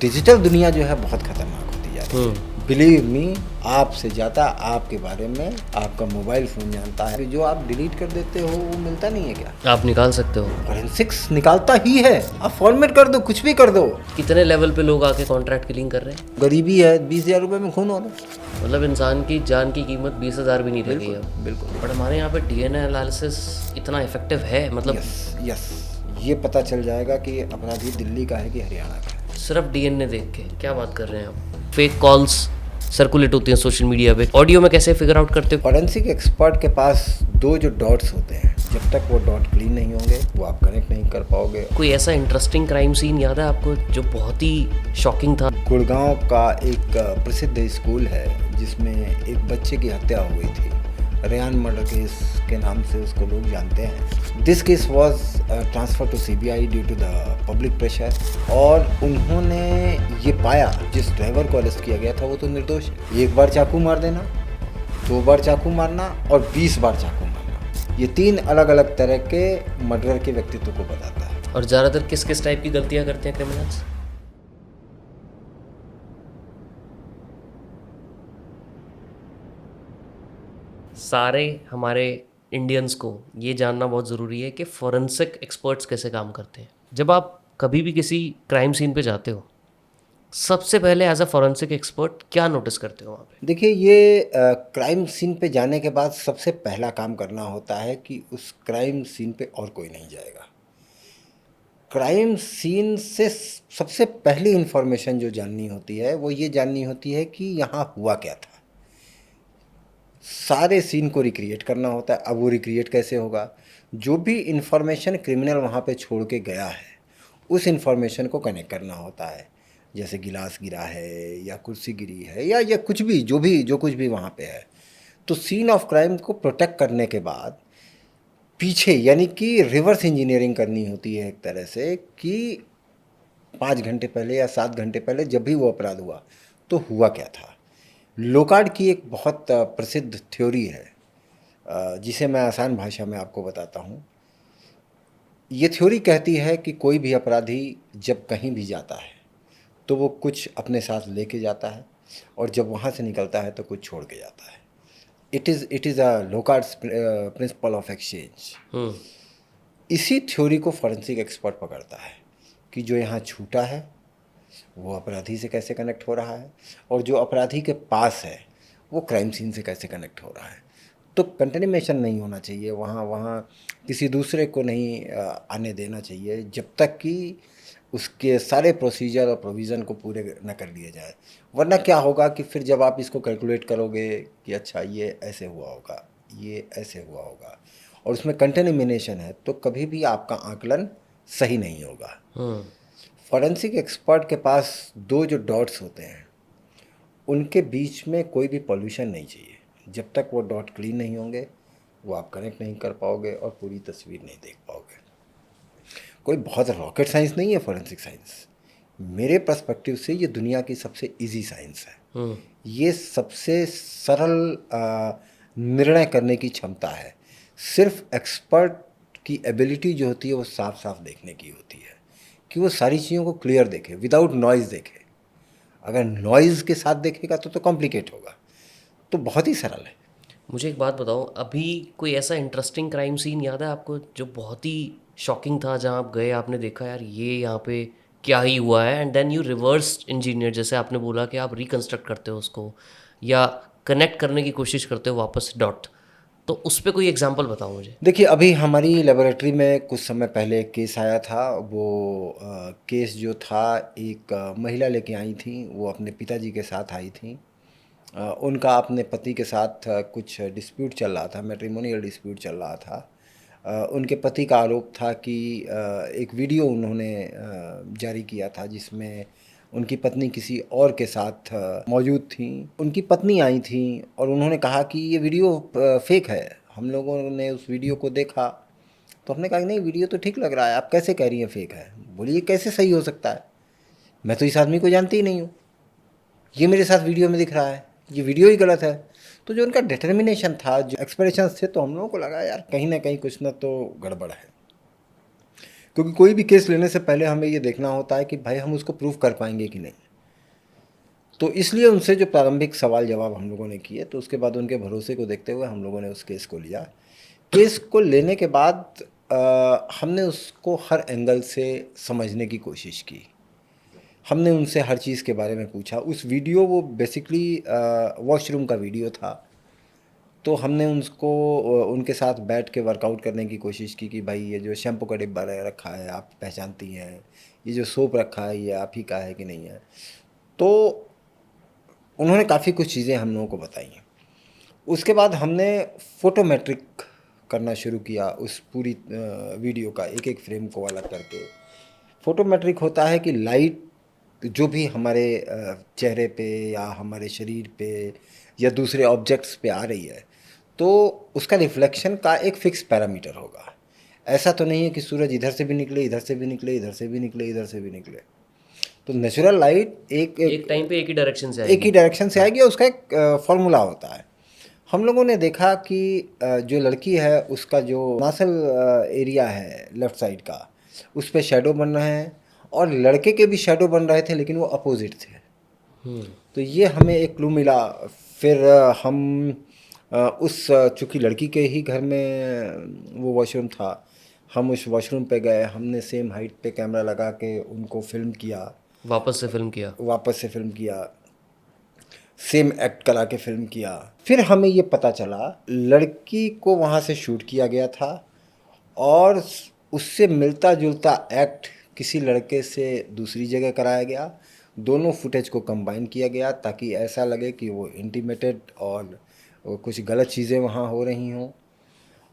Digital दुनिया जो है बहुत खतरनाक होती जा रही है। बिलीव मी, आपसे ज़्यादा आपके बारे में आपका मोबाइल फ़ोन जानता है। जो आप डिलीट कर देते हो वो मिलता नहीं है क्या? आप निकाल सकते हो। फॉरेंसिक्स निकालता ही है। आप फॉर्मेट कर दो, कुछ भी कर दो। कितने लेवल पे लोग आके कॉन्ट्रैक्ट किलिंग कर रहे हैं? गरीबी है, 20,000 रुपये में खून हो रहा है। मतलब इंसान की जान की कीमत 20,000 भी नहीं रह गई अब। बिल्कुल। बट हमारे यहाँ पे डीएनए एनालिसिस इतना इफेक्टिव है, मतलब यस, ये पता चल जाएगा कि अपराधी दिल्ली का है कि हरियाणा का है। सिर्फ डीएनए देख के। क्या बात कर रहे हैं आप? फेक कॉल्स सर्कुलेट होती हैं सोशल मीडिया पे, ऑडियो में कैसे फिगर आउट करते हो? फॉरेंसिक एक्सपर्ट के पास दो जो डॉट्स होते हैं, जब तक वो डॉट क्लीन नहीं होंगे वो आप कनेक्ट नहीं कर पाओगे। कोई ऐसा इंटरेस्टिंग क्राइम सीन याद है आपको जो बहुत ही शॉकिंग था? गुड़गांव का एक प्रसिद्ध स्कूल है जिसमें एक बच्चे की हत्या हो गई थी। रेयान मर्डर केस के नाम से उसको लोग जानते हैं। This case was transfer to CBI due to the public pressure, और उन्होंने ये पाया जिस ड्राइवर को अरेस्ट किया गया था वो तो निर्दोष है। एक बार चाकू मार देना, 2 बार चाकू मारना और 20 बार चाकू मारना, ये 3 अलग अलग तरह के मर्डर के व्यक्तित्व को बताता है। और ज़्यादातर किस किस टाइप की गलतियाँ करते हैं क्रिमिनल्स? सारे हमारे इंडियंस को ये जानना बहुत ज़रूरी है कि फॉरेंसिक एक्सपर्ट्स कैसे काम करते हैं। जब आप कभी भी किसी क्राइम सीन पे जाते हो, सबसे पहले एज अ फॉरेंसिक एक्सपर्ट क्या नोटिस करते हो वहाँ पे? देखिए, ये क्राइम सीन पे जाने के बाद सबसे पहला काम करना होता है कि उस क्राइम सीन पे और कोई नहीं जाएगा। क्राइम सीन से सबसे पहली इन्फॉर्मेशन जो जाननी होती है वो ये जाननी होती है कि यहाँ हुआ क्या था। सारे सीन को रिक्रिएट करना होता है। अब वो रिक्रिएट कैसे होगा? जो भी इन्फॉर्मेशन क्रिमिनल वहाँ पे छोड़ के गया है उस इन्फॉर्मेशन को कनेक्ट करना होता है। जैसे गिलास गिरा है या कुर्सी गिरी है या कुछ भी, जो कुछ भी वहाँ पे है, तो सीन ऑफ क्राइम को प्रोटेक्ट करने के बाद पीछे यानी कि रिवर्स इंजीनियरिंग करनी होती है एक तरह से, कि 5 घंटे पहले या 7 घंटे पहले जब भी वो अपराध हुआ तो हुआ क्या था। लोकार्ड की एक बहुत प्रसिद्ध थ्योरी है, जिसे मैं आसान भाषा में आपको बताता हूँ। ये थ्योरी कहती है कि कोई भी अपराधी जब कहीं भी जाता है तो वो कुछ अपने साथ लेके जाता है, और जब वहाँ से निकलता है तो कुछ छोड़ के जाता है। It is a Locard's principle of exchange. इसी थ्योरी को फॉरेंसिक एक्सपर्ट पकड़ता है कि जो यहाँ छूटा है वो अपराधी से कैसे कनेक्ट हो रहा है, और जो अपराधी के पास है वो क्राइम सीन से कैसे कनेक्ट हो रहा है। तो कंटेमिनेशन नहीं होना चाहिए वहाँ किसी दूसरे को नहीं आने देना चाहिए जब तक कि उसके सारे प्रोसीजर और प्रोविज़न को पूरे न कर लिए जाए। वरना क्या होगा कि फिर जब आप इसको कैलकुलेट करोगे कि अच्छा ये ऐसे हुआ होगा, ये ऐसे हुआ होगा, और उसमें कंटेमिनेशन है, तो कभी भी आपका आकलन सही नहीं होगा। फॉरेंसिक एक्सपर्ट के पास 2 जो डॉट्स होते हैं उनके बीच में कोई भी पॉल्यूशन नहीं चाहिए। जब तक वो डॉट क्लीन नहीं होंगे वो आप कनेक्ट नहीं कर पाओगे और पूरी तस्वीर नहीं देख पाओगे। कोई बहुत रॉकेट साइंस नहीं है फॉरेंसिक साइंस। मेरे पर्सपेक्टिव से ये दुनिया की सबसे इजी साइंस है। ये सबसे सरल निर्णय करने की क्षमता है। सिर्फ एक्सपर्ट की एबिलिटी जो होती है वो साफ साफ देखने की होती है कि वो सारी चीज़ों को क्लियर देखे, विदाउट नॉइज़ देखे। अगर नॉइज़ के साथ देखेगा तो कॉम्प्लिकेट होगा। तो बहुत ही सरल है। मुझे एक बात बताओ, अभी कोई ऐसा इंटरेस्टिंग क्राइम सीन याद है आपको जो बहुत ही शॉकिंग था, जहाँ आप गए, आपने देखा यार ये यहाँ पे क्या ही हुआ है, and then you reverse engineer, जैसे आपने बोला कि आप रिकंस्ट्रक्ट करते हो उसको या कनेक्ट करने की कोशिश करते हो वापस डॉट, तो उस पर कोई एग्जांपल बताओ मुझे। देखिए, अभी हमारी लेबोरेटरी में कुछ समय पहले एक केस आया था। वो केस जो था, एक महिला लेके आई थी, वो अपने पिताजी के साथ आई थी। उनका अपने पति के साथ कुछ डिस्प्यूट चल रहा था, मैट्रिमोनियल डिस्प्यूट चल रहा था। उनके पति का आरोप था कि एक वीडियो उन्होंने जारी किया था जिसमें उनकी पत्नी किसी और के साथ मौजूद थी। उनकी पत्नी आई थी और उन्होंने कहा कि ये वीडियो फेक है। हम लोगों ने उस वीडियो को देखा तो हमने कहा कि नहीं, वीडियो तो ठीक लग रहा है, आप कैसे कह रही हैं फेक है? बोली ये कैसे सही हो सकता है, मैं तो इस आदमी को जानती ही नहीं हूँ, ये मेरे साथ वीडियो में दिख रहा है, ये वीडियो ही गलत है। तो जो उनका डिटर्मिनेशन था, जो एक्सप्रेशंस थे, तो हम लोगों को लगा यार कहीं ना कहीं कुछ ना तो गड़बड़ है। क्योंकि कोई भी केस लेने से पहले हमें ये देखना होता है कि भाई हम उसको प्रूव कर पाएंगे कि नहीं। तो इसलिए उनसे जो प्रारंभिक सवाल जवाब हम लोगों ने किए, तो उसके बाद उनके भरोसे को देखते हुए हम लोगों ने उस केस को लिया। केस को लेने के बाद हमने उसको हर एंगल से समझने की कोशिश की। हमने उनसे हर चीज़ के बारे में पूछा। उस वीडियो, वो बेसिकली वॉशरूम का वीडियो था, तो हमने उनको उनके साथ बैठ के वर्कआउट करने की कोशिश की कि भाई ये जो शैम्पू का डिब्बा रखा है आप पहचानती हैं, ये जो सोप रखा है ये आप ही का है कि नहीं है। तो उन्होंने काफ़ी कुछ चीज़ें हम लोगों को बताई हैं। उसके बाद हमने फोटोमेट्रिक करना शुरू किया उस पूरी वीडियो का, एक एक फ्रेम को अलग करके। फोटोमेट्रिक होता है कि लाइट जो भी हमारे चेहरे पे या हमारे शरीर पे या दूसरे ऑब्जेक्ट्स पे आ रही है, तो उसका रिफ्लेक्शन का एक फिक्स पैरामीटर होगा। ऐसा तो नहीं है कि सूरज इधर से भी निकले, इधर से भी निकले, इधर से भी निकले, इधर से भी निकले। तो नेचुरल लाइट एक टाइम पे एक ही डायरेक्शन से एक ही आएगी। डायरेक्शन से आएगी और उसका एक फॉर्मूला होता है। हम लोगों ने देखा कि जो लड़की है उसका जो नासल एरिया है लेफ़्ट साइड का, उस पे शैडो बन रहे हैं, और लड़के के भी शैडो बन रहे थे लेकिन वो अपोजिट थे। तो ये हमें एक क्लू मिला। फिर हम चूँकि लड़की के ही घर में वो वॉशरूम था, हम उस वॉशरूम पे गए, हमने सेम हाइट पे कैमरा लगा के उनको फिल्म किया, वापस से फिल्म किया। सेम एक्ट करा के फिल्म किया। फिर हमें ये पता चला लड़की को वहाँ से शूट किया गया था और उससे मिलता जुलता एक्ट किसी लड़के से दूसरी जगह कराया गया। दोनों फुटेज को कंबाइन किया गया ताकि ऐसा लगे कि वो इंटीमेटेड और कुछ गलत चीज़ें वहाँ हो रही हों,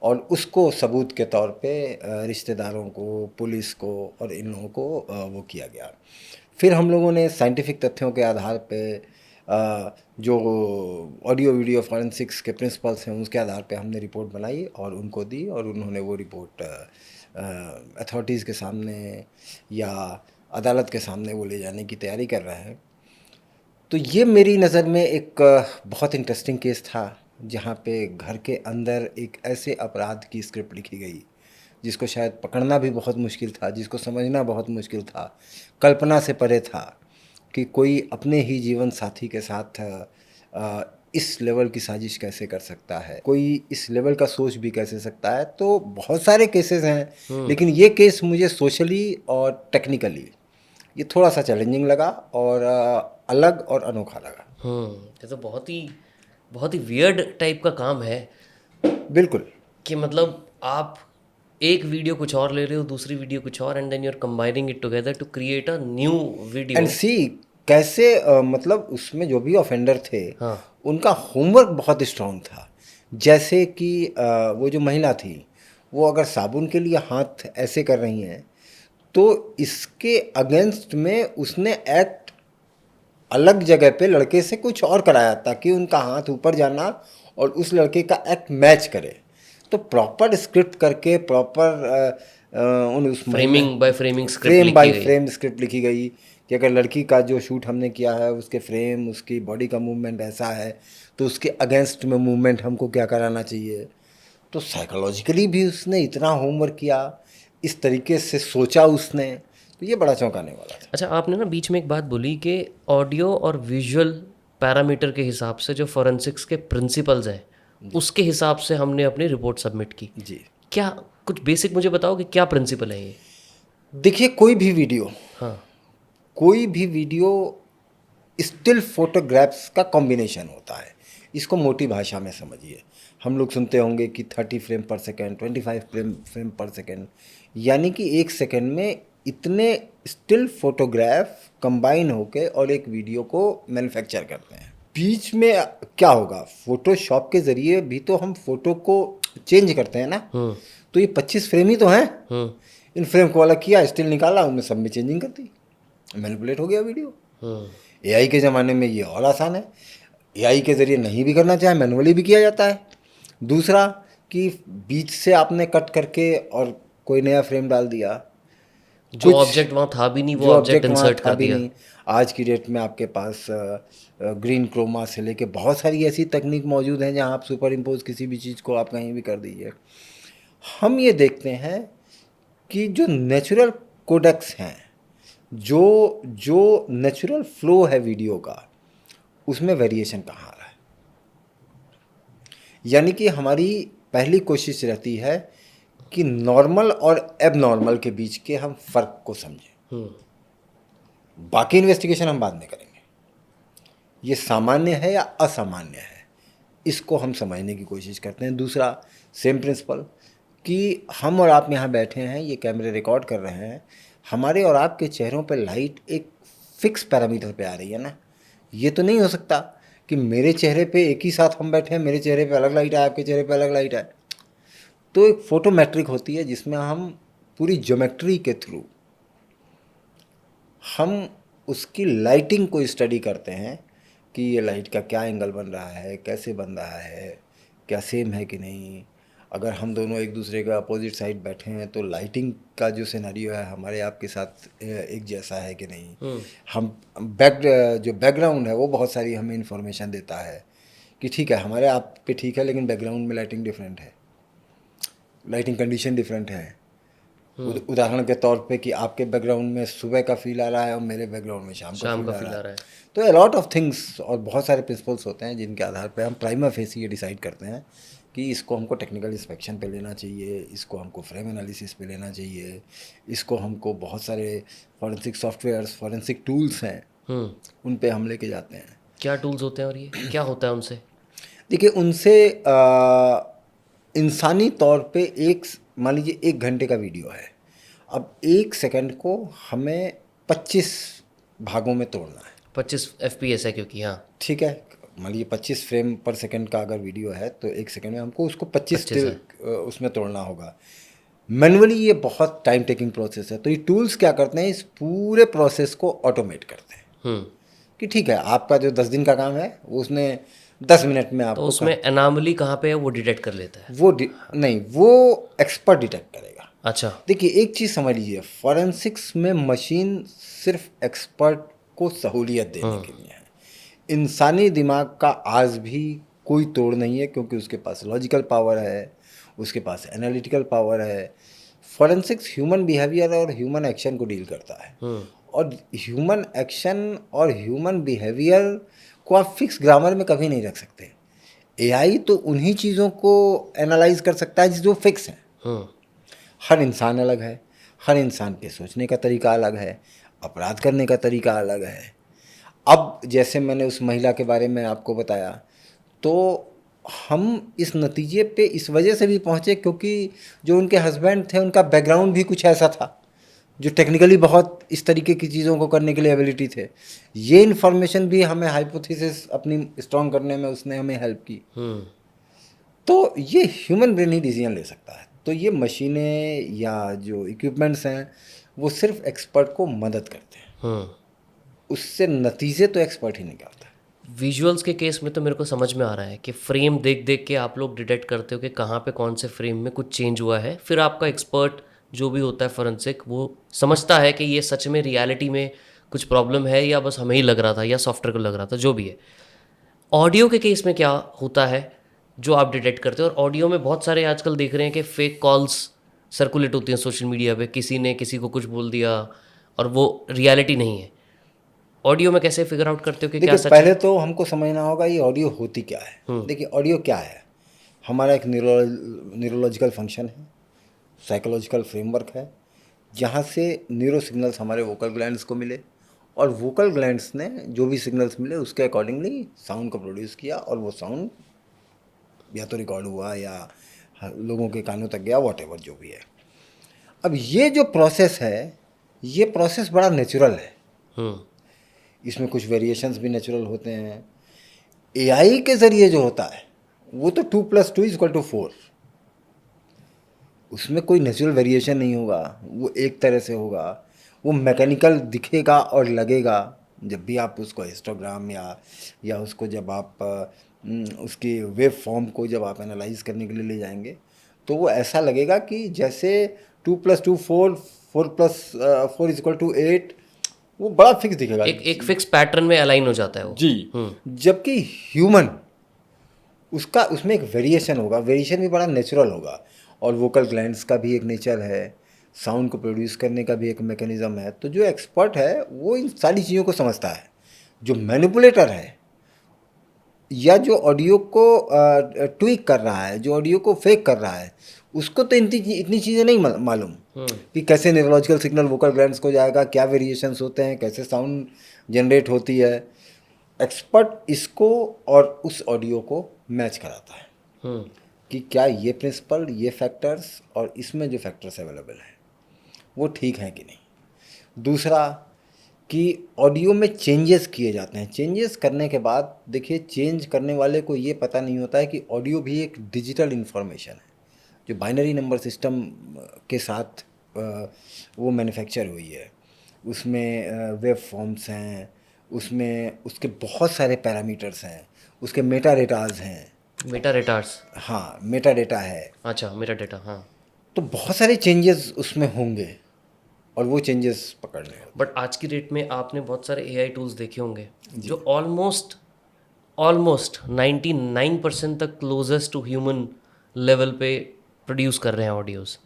और उसको सबूत के तौर पे रिश्तेदारों को, पुलिस को और इन लोगों को वो किया गया। फिर हम लोगों ने साइंटिफिक तथ्यों के आधार पे जो ऑडियो वीडियो फॉरेंसिक्स के प्रिंसिपल्स हैं उसके आधार पे हमने रिपोर्ट बनाई और उनको दी, और उन्होंने वो रिपोर्ट अथॉरिटीज़ के सामने या अदालत के सामने वो ले जाने की तैयारी कर रहे हैं। तो ये मेरी नज़र में एक बहुत इंटरेस्टिंग केस था, जहाँ पे घर के अंदर एक ऐसे अपराध की स्क्रिप्ट लिखी गई जिसको शायद पकड़ना भी बहुत मुश्किल था, जिसको समझना बहुत मुश्किल था, कल्पना से परे था कि कोई अपने ही जीवन साथी के साथ इस लेवल की साजिश कैसे कर सकता है, कोई इस लेवल का सोच भी कैसे सकता है। तो बहुत सारे केसेस हैं, लेकिन ये केस मुझे सोशली और टेक्निकली ये थोड़ा सा चैलेंजिंग लगा और अलग और अनोखा लगा। ये तो बहुत ही वियर्ड टाइप का काम है बिल्कुल। कि मतलब आप एक वीडियो कुछ और ले रहे हो, दूसरी वीडियो कुछ और, and then you are combining it together to create a new video. And see कैसे मतलब उसमें जो भी ऑफेंडर थे, हाँ। उनका होमवर्क बहुत स्ट्रांग था। जैसे कि वो जो महिला थी, वो अगर साबुन के लिए हाथ ऐसे कर रही हैं, तो इसके अगेंस्ट में उसने एक्ट अलग जगह पे लड़के से कुछ और कराया ताकि उनका हाथ ऊपर जाना और उस लड़के का एक्ट मैच करे। तो प्रॉपर स्क्रिप्ट करके प्रॉपर उन उस framing by framing script frame लिखी बाय गई। फ्रेम स्क्रिप्ट लिखी गई कि अगर लड़की का जो शूट हमने किया है उसके फ्रेम, उसकी बॉडी का मूवमेंट ऐसा है, तो उसके अगेंस्ट में मूवमेंट हमको क्या कराना चाहिए। तो साइकोलॉजिकली भी उसने इतना होमवर्क किया, इस तरीके से सोचा उसने, तो ये बड़ा चौंकाने वाला था। अच्छा, आपने ना बीच में एक बात बोली कि ऑडियो और विजुअल पैरामीटर के हिसाब से जो फोरेंसिक्स के प्रिंसिपल्स हैं उसके हिसाब से हमने अपनी रिपोर्ट सबमिट की। जी क्या कुछ बेसिक मुझे बताओ कि क्या प्रिंसिपल है ये? देखिए, हाँ। कोई भी वीडियो स्टिल फोटोग्राफ्स का कॉम्बिनेशन होता है। इसको मोटी भाषा में समझिए। हम लोग सुनते होंगे कि 30 फ्रेम पर सेकेंड, 25 फ्रेम पर सेकेंड, यानी कि एक सेकेंड में इतने स्टिल फोटोग्राफ कंबाइन होके और एक वीडियो को मैन्युफैक्चर करते हैं। बीच में क्या होगा, फोटोशॉप के ज़रिए भी तो हम फोटो को चेंज करते हैं ना। तो ये 25 फ्रेम ही तो हैं। इन फ्रेम को अलग किया, स्टिल निकाला, उनमें सब में चेंजिंग कर दी, मैनिपुलेट हो गया वीडियो। एआई के ज़माने में ये और आसान है। एआई के ज़रिए नहीं भी करना चाहे मैनुअली भी किया जाता है। दूसरा कि बीच से आपने कट करके और कोई नया फ्रेम डाल दिया, जो ऑब्जेक्ट वहाँ था भी नहीं वो ऑब्जेक्ट इंसर्ट कर दिया। नहीं। आज की डेट में आपके पास ग्रीन क्रोमा से लेके बहुत सारी ऐसी तकनीक मौजूद हैं जहां आप सुपर इम्पोज किसी भी चीज़ को आप कहीं भी कर दीजिए। हम ये देखते हैं कि जो नेचुरल कोडेक्स हैं, जो जो नेचुरल फ्लो है वीडियो का, उसमें वेरिएशन कहाँ आ रहा है। यानी कि हमारी पहली कोशिश रहती है कि नॉर्मल और एबनॉर्मल के बीच के हम फ़र्क को समझें। बाकी इन्वेस्टिगेशन हम बाद में करेंगे। ये सामान्य है या असामान्य है, इसको हम समझने की कोशिश करते हैं। दूसरा सेम प्रिंसिपल कि हम और आप यहाँ बैठे हैं, ये कैमरे रिकॉर्ड कर रहे हैं, हमारे और आपके चेहरों पे लाइट एक फिक्स पैरामीटर पे आ रही है ना। ये तो नहीं हो सकता कि मेरे चेहरे पे एक ही साथ हम बैठे हैं, मेरे चेहरे पे अलग लाइट आए, आपके चेहरे पे अलग लाइट आए। तो एक फोटोमेट्रिक होती है जिसमें हम पूरी ज्योमेट्री के थ्रू हम उसकी लाइटिंग को स्टडी करते हैं कि ये लाइट का क्या एंगल बन रहा है, कैसे बन रहा है, क्या सेम है कि नहीं। अगर हम दोनों एक दूसरे के अपोजिट साइड बैठे हैं तो लाइटिंग का जो सिनेरियो है हमारे आपके साथ एक जैसा है कि नहीं। हम जो बैकग्राउंड है वो बहुत सारी हमें इन्फॉर्मेशन देता है कि ठीक है हमारे आप पे ठीक है, लेकिन बैकग्राउंड में लाइटिंग डिफरेंट है, लाइटिंग कंडीशन डिफरेंट है। उदाहरण के तौर पे कि आपके बैकग्राउंड में सुबह का फील आ रहा है और मेरे बैकग्राउंड में शाम का फील आ रहा है। तो अ लॉट ऑफ थिंग्स और बहुत सारे प्रिंसिपल्स होते हैं जिनके आधार पे हम प्राइमा फेसी ये डिसाइड करते हैं कि इसको हमको टेक्निकल इंस्पेक्शन पे लेना चाहिए, इसको हमको फ्रेम एनालिसिस पे लेना चाहिए, इसको हमको बहुत सारे फॉरेंसिक सॉफ्टवेयर्स, फॉरेंसिक टूल्स हैं, उन पे हम लेके जाते हैं। क्या टूल्स होते हैं और ये क्या होता है उनसे? देखिए उनसे इंसानी तौर पे एक मान लीजिए 1 घंटे का वीडियो है, अब 1 सेकंड को हमें 25 भागों में तोड़ना है। 25 FPS है क्योंकि हाँ ठीक है, मान लीजिए 25 फ्रेम पर सेकंड का अगर वीडियो है तो 1 सेकंड में हमको उसको 25 उसमें तोड़ना होगा। मैनुअली ये बहुत टाइम टेकिंग प्रोसेस है। तो ये टूल्स क्या करते हैं, इस पूरे प्रोसेस को ऑटोमेट करते हैं कि ठीक है आपका जो 10 दिन का काम है वो उसने 10 मिनट में आपको तो उसमें एनामली कहाँ पे है वो डिटेक्ट कर लेता है? नहीं, वो एक्सपर्ट डिटेक्ट करेगा। अच्छा। देखिए एक चीज़ समझ लीजिए, फॉरेंसिक्स में मशीन सिर्फ एक्सपर्ट को सहूलियत देने के लिए है। इंसानी दिमाग का आज भी कोई तोड़ नहीं है, क्योंकि उसके पास लॉजिकल पावर है, उसके पास एनालिटिकल पावर है। फॉरेंसिक्स ह्यूमन बिहेवियर और ह्यूमन एक्शन को डील करता है, और ह्यूमन एक्शन और ह्यूमन बिहेवियर को आप फिक्स ग्रामर में कभी नहीं रख सकते। एआई तो उन्हीं चीज़ों को एनालाइज कर सकता है जो फिक्स हैं। हर इंसान अलग है, हर इंसान के सोचने का तरीका अलग है, अपराध करने का तरीका अलग है। अब जैसे मैंने उस महिला के बारे में आपको बताया, तो हम इस नतीजे पे इस वजह से भी पहुँचे क्योंकि जो उनके हस्बैंड थे उनका बैकग्राउंड भी कुछ ऐसा था जो टेक्निकली बहुत इस तरीके की चीज़ों को करने के लिए एबिलिटी थे। ये इन्फॉर्मेशन भी हमें हाइपोथेसिस अपनी स्ट्रॉन्ग करने में उसने हमें हेल्प की। तो ये ह्यूमन ब्रेन ही डिसीजन ले सकता है। तो ये मशीनें या जो इक्विपमेंट्स हैं वो सिर्फ एक्सपर्ट को मदद करते हैं, उससे नतीजे तो एक्सपर्ट ही निकालता है। विजुअल्स के केस में तो मेरे को समझ में आ रहा है कि फ्रेम देख देख के आप लोग डिटेक्ट करते हो कि कहाँ पे कौन से फ्रेम में कुछ चेंज हुआ है, फिर आपका एक्सपर्ट जो भी होता है फोरेंसिक वो समझता है कि ये सच में रियलिटी में कुछ प्रॉब्लम है या बस हमें ही लग रहा था या सॉफ्टवेयर को लग रहा था, जो भी है। ऑडियो के केस में क्या होता है जो आप डिटेक्ट करते हो? और ऑडियो में बहुत सारे आजकल देख रहे हैं कि फेक कॉल्स सर्कुलेट होती हैं सोशल मीडिया पे, किसी ने किसी को कुछ बोल दिया और वो रियलिटी नहीं है। ऑडियो में कैसे फिगर आउट करते हो कि क्या सच पहले तो हमको समझना होगा ये ऑडियो होती क्या है। देखिए ऑडियो क्या है, हमारा एक न्यूरोलॉजिकल फंक्शन है, साइकोलॉजिकल फ्रेमवर्क है, जहाँ से न्यूरो सिग्नल्स हमारे वोकल ग्लैंड्स को मिले, और वोकल ग्लैंड्स ने जो भी सिग्नल्स मिले उसके अकॉर्डिंगली साउंड को प्रोड्यूस किया, और वो साउंड या तो रिकॉर्ड हुआ या लोगों के कानों तक गया, वॉटेवर जो भी है। अब ये जो प्रोसेस है ये प्रोसेस बड़ा नेचुरल है, इसमें कुछ वेरिएशंस भी नेचुरल होते हैं। एआई के ज़रिए जो होता है वो तो 2 + 2 = 4, उसमें कोई नेचुरल वेरिएशन नहीं होगा, वो एक तरह से होगा, वो मैकेनिकल दिखेगा और लगेगा। जब भी आप उसको हिस्टोग्राम या उसको जब आप उसकी वेव फॉर्म को जब आप एनालाइज करने के लिए ले जाएंगे तो वो ऐसा लगेगा कि जैसे 2 + 2 4, 4 + 4 = 8, वो बड़ा फिक्स दिखेगा, एक फिक्स पैटर्न में अलाइन हो जाता है वो जी। जबकि ह्यूमन उसमें एक वेरिएशन होगा, वेरिएशन भी बड़ा नेचुरल होगा, और वोकल ग्लैंड्स का भी एक नेचर है, साउंड को प्रोड्यूस करने का भी एक मैकेनिज़्म है। तो जो एक्सपर्ट है वो इन सारी चीज़ों को समझता है। जो मैनिपुलेटर है या जो ऑडियो को ट्वीक कर रहा है, जो ऑडियो को फेक कर रहा है, उसको तो इतनी चीज़ें नहीं मालूम कि कैसे न्यूरोलॉजिकल सिग्नल वोकल ग्लैंड्स को जाएगा, क्या वेरिएशंस होते हैं, कैसे साउंड जनरेट होती है। एक्सपर्ट इसको और उस ऑडियो को मैच कराता है कि क्या ये प्रिंसिपल, ये फैक्टर्स और इसमें जो फैक्टर्स अवेलेबल हैं वो ठीक हैं कि नहीं। दूसरा कि ऑडियो में चेंजेस किए जाते हैं। चेंजेस करने के बाद देखिए, चेंज करने वाले को ये पता नहीं होता है कि ऑडियो भी एक डिजिटल इन्फॉर्मेशन है जो बाइनरी नंबर सिस्टम के साथ वो मैन्युफैक्चर हुई है। उसमें वेव फॉर्म्स हैं, उसमें उसके बहुत सारे पैरामीटर्स हैं, उसके मेटा डेटाज हैं। मेटा डेटार्स, हाँ, मेटा डेटा है। अच्छा मेटा डेटा, हाँ। तो बहुत सारे चेंजेस उसमें होंगे और वो चेंजेस पकड़ने होते बट आज की डेट में आपने बहुत सारे एआई टूल्स देखे होंगे जो ऑलमोस्ट ऑलमोस्ट 99% तक क्लोजेस्ट टू ह्यूमन लेवल पे प्रोड्यूस कर रहे हैं ऑडियोज़।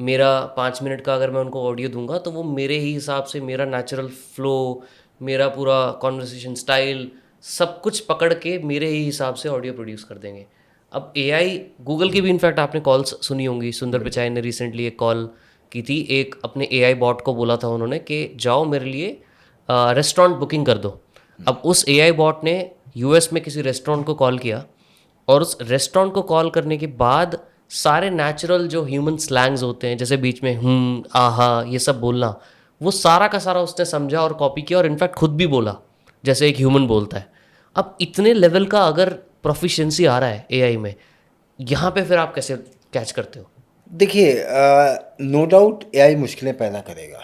मेरा 5 मिनट का अगर मैं उनको ऑडियो दूंगा तो वो मेरे ही हिसाब से, मेरा नेचुरल फ्लो, मेरा पूरा कॉन्वर्सेशन स्टाइल, सब कुछ पकड़ के मेरे ही हिसाब से ऑडियो प्रोड्यूस कर देंगे। अब एआई, गूगल की भी इनफैक्ट आपने कॉल्स सुनी होंगी। सुंदर पिचाई ने रिसेंटली एक कॉल की थी, एक अपने एआई बॉट को बोला था उन्होंने कि जाओ मेरे लिए रेस्टोरेंट बुकिंग कर दो। अब उस एआई बॉट ने यूएस में किसी रेस्टोरेंट को कॉल किया और उस रेस्टोरेंट को कॉल करने के बाद सारे नेचुरल जो ह्यूमन स्लैंग्स होते हैं, जैसे बीच में आहा, ये सब बोलना, वो सारा का सारा उसने समझा और कॉपी किया और इनफैक्ट खुद भी बोला जैसे एक ह्यूमन बोलता है। अब इतने लेवल का अगर प्रोफिशिएंसी आ रहा है एआई में, यहाँ पे फिर आप कैसे कैच करते हो? देखिए, नो डाउट एआई मुश्किलें पैदा करेगा,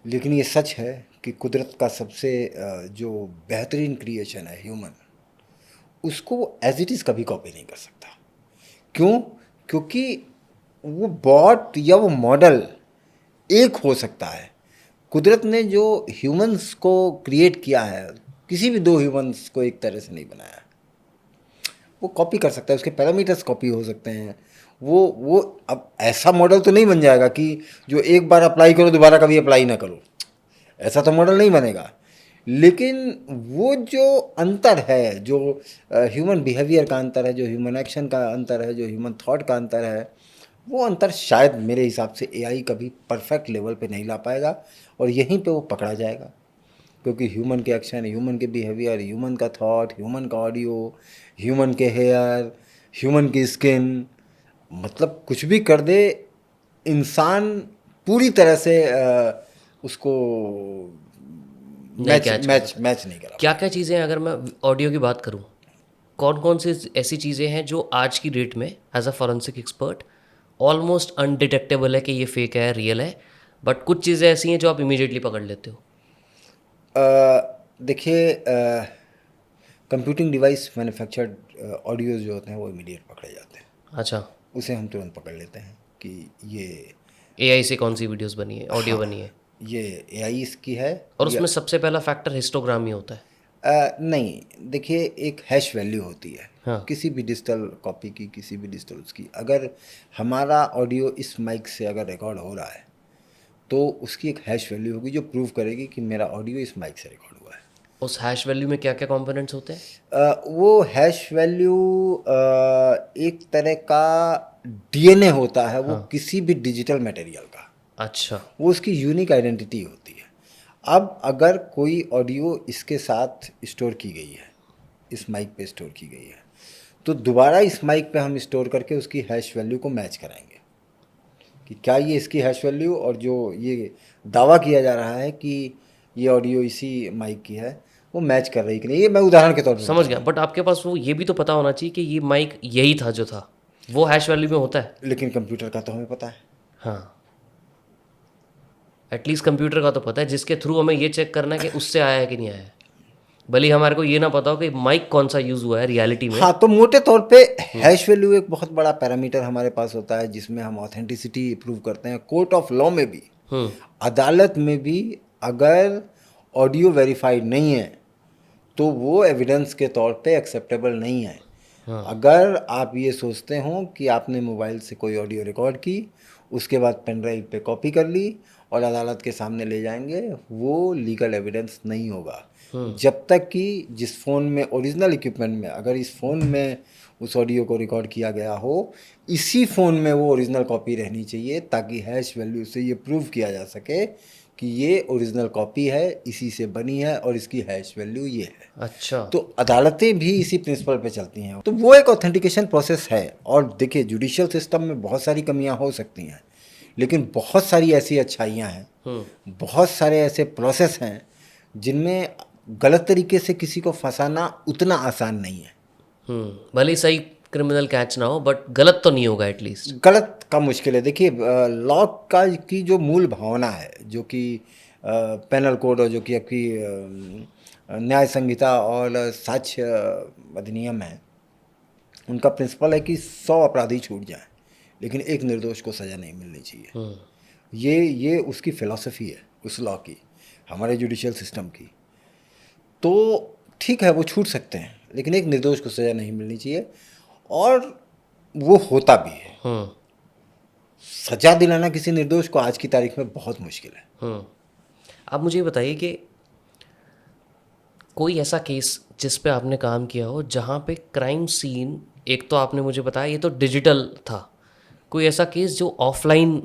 लेकिन ये सच है कि कुदरत का सबसे जो बेहतरीन क्रिएशन है ह्यूमन, उसको वो एज इट इज़ कभी कॉपी नहीं कर सकता। क्यों? क्योंकि वो बॉट या वो मॉडल एक हो सकता है। कुदरत ने जो ह्यूमंस को क्रिएट किया है, किसी भी दो ह्यूमंस को एक तरह से नहीं बनाया। वो कॉपी कर सकता है, उसके पैरामीटर्स कॉपी हो सकते हैं। वो अब ऐसा मॉडल तो नहीं बन जाएगा कि जो एक बार अप्लाई करो दोबारा कभी अप्लाई ना करो, ऐसा तो मॉडल नहीं बनेगा। लेकिन वो जो अंतर है, जो ह्यूमन बिहेवियर का अंतर है, जो ह्यूमन एक्शन का अंतर है, जो ह्यूमन थॉट का अंतर है, वो अंतर शायद मेरे हिसाब से एआई कभी परफेक्ट लेवल पे नहीं ला पाएगा और यहीं पे वो पकड़ा जाएगा। क्योंकि ह्यूमन के एक्शन, ह्यूमन के बिहेवियर, ह्यूमन का थॉट, ह्यूमन का ऑडियो, ह्यूमन के हेयर, ह्यूमन की स्किन, मतलब कुछ भी कर दे इंसान पूरी तरह से उसको नहीं कैच कर सकता। मैच नहीं करा। क्या क्या चीज़ें, अगर मैं ऑडियो की बात करूँ, कौन कौन सी ऐसी चीज़ें हैं जो आज की डेट में as a forensic expert almost undetectable है कि ये फेक है, रियल है, बट कुछ चीज़ें ऐसी हैं जो आप इमीडिएटली पकड़ लेते हो? देखिए, कंप्यूटिंग डिवाइस मैन्युफैक्चर्ड ऑडियोज जो होते हैं वो इमीडिएट पकड़े जाते हैं। अच्छा, उसे हम तुरंत पकड़ लेते हैं कि ये एआई से कौन सी वीडियोस बनी है, ऑडियो बनी है। ये एआई इसकी है। और उसमें सबसे पहला फैक्टर हिस्टोग्राम ही होता है। नहीं, देखिए, एक हैश वैल्यू होती है हाँ, किसी भी डिजिटल कॉपी की, किसी भी डिजिटल उसकी। अगर हमारा ऑडियो इस माइक से अगर रिकॉर्ड हो रहा है तो उसकी एक हैश वैल्यू होगी जो प्रूव करेगी कि मेरा ऑडियो इस माइक से रिकॉर्ड हुआ है। उस हैश वैल्यू में क्या क्या कंपोनेंट्स होते हैं? वो हैश वैल्यू एक तरह का डीएनए होता है, वो किसी भी डिजिटल मटेरियल का। अच्छा, वो उसकी यूनिक आइडेंटिटी होती है। अब अगर कोई ऑडियो इसके साथ स्टोर की गई है, इस माइक पे स्टोर की गई है, तो दोबारा इस माइक पे हम स्टोर करके उसकी हैश वैल्यू को मैच कराएंगे कि क्या ये इसकी हैश वैल्यू और जो ये दावा किया जा रहा है कि ये ऑडियो इसी माइक की है, वो मैच कर रही कि नहीं। ये मैं उदाहरण के तौर पर समझ गया। बट आपके पास वो ये भी तो पता होना चाहिए कि ये माइक यही था जो था, वो हैश वैल्यू में होता है। लेकिन कंप्यूटर का तो हमें पता है। हाँ, एटलीस्ट कंप्यूटर का तो पता है, जिसके थ्रू हमें ये चेक करना है कि उससे आया है कि नहीं आया है। भले ही हमारे को ये ना पता हो कि माइक कौन सा यूज़ हुआ है रियलिटी में। हाँ, तो मोटे तौर पे हैश वैल्यू एक बहुत बड़ा पैरामीटर हमारे पास होता है जिसमें हम ऑथेंटिसिटी प्रूव करते हैं। कोर्ट ऑफ लॉ में भी, अदालत में भी, अगर ऑडियो वेरीफाइड नहीं है तो वो एविडेंस के तौर पे एक्सेप्टेबल नहीं है। अगर आप ये सोचते हो कि आपने मोबाइल से कोई ऑडियो रिकॉर्ड की, उसके बाद पेन ड्राइव पे कॉपी कर ली और अदालत के सामने ले जाएंगे, वो लीगल एविडेंस नहीं होगा जब तक कि जिस फ़ोन में ओरिजिनल इक्विपमेंट में, अगर इस फ़ोन में उस ऑडियो को रिकॉर्ड किया गया हो, इसी फ़ोन में वो ओरिजिनल कॉपी रहनी चाहिए, ताकि हैश वैल्यू से ये प्रूव किया जा सके कि ये ओरिजिनल कॉपी है, इसी से बनी है और इसकी हैश वैल्यू ये है। अच्छा। तो अदालतें भी इसी प्रिंसिपल पे चलती हैं, तो वो एक ऑथेंटिकेशन प्रोसेस है। और देखिए, जुडिशियल सिस्टम में बहुत सारी कमियां हो सकती हैं, लेकिन बहुत सारी ऐसी अच्छाइयां हैं, बहुत सारे ऐसे प्रोसेस हैं जिनमें गलत तरीके से किसी को फंसाना उतना आसान नहीं है। भले ही सही क्रिमिनल कैच ना हो, बट गलत तो नहीं होगा एटलीस्ट। गलत का मुश्किल है। देखिए, लॉ का की जो मूल भावना है, जो कि पेनल कोड और जो कि आपकी न्याय संहिता और साक्ष्य अधिनियम है, उनका प्रिंसिपल है कि 100 अपराधी छूट जाएं, लेकिन एक निर्दोष को सज़ा नहीं मिलनी चाहिए। ये उसकी फिलॉसफी है उस लॉ की, हमारे जुडिशियल सिस्टम की। तो ठीक है, वो छूट सकते हैं, लेकिन एक निर्दोष को सज़ा नहीं मिलनी चाहिए, और वो होता भी है। सजा दिलाना किसी निर्दोष को आज की तारीख में बहुत मुश्किल है। आप मुझे ये बताइए कि कोई ऐसा केस जिस पे आपने काम किया हो जहाँ पे क्राइम सीन, एक तो आपने मुझे बताया ये तो डिजिटल था, कोई ऐसा केस जो ऑफलाइन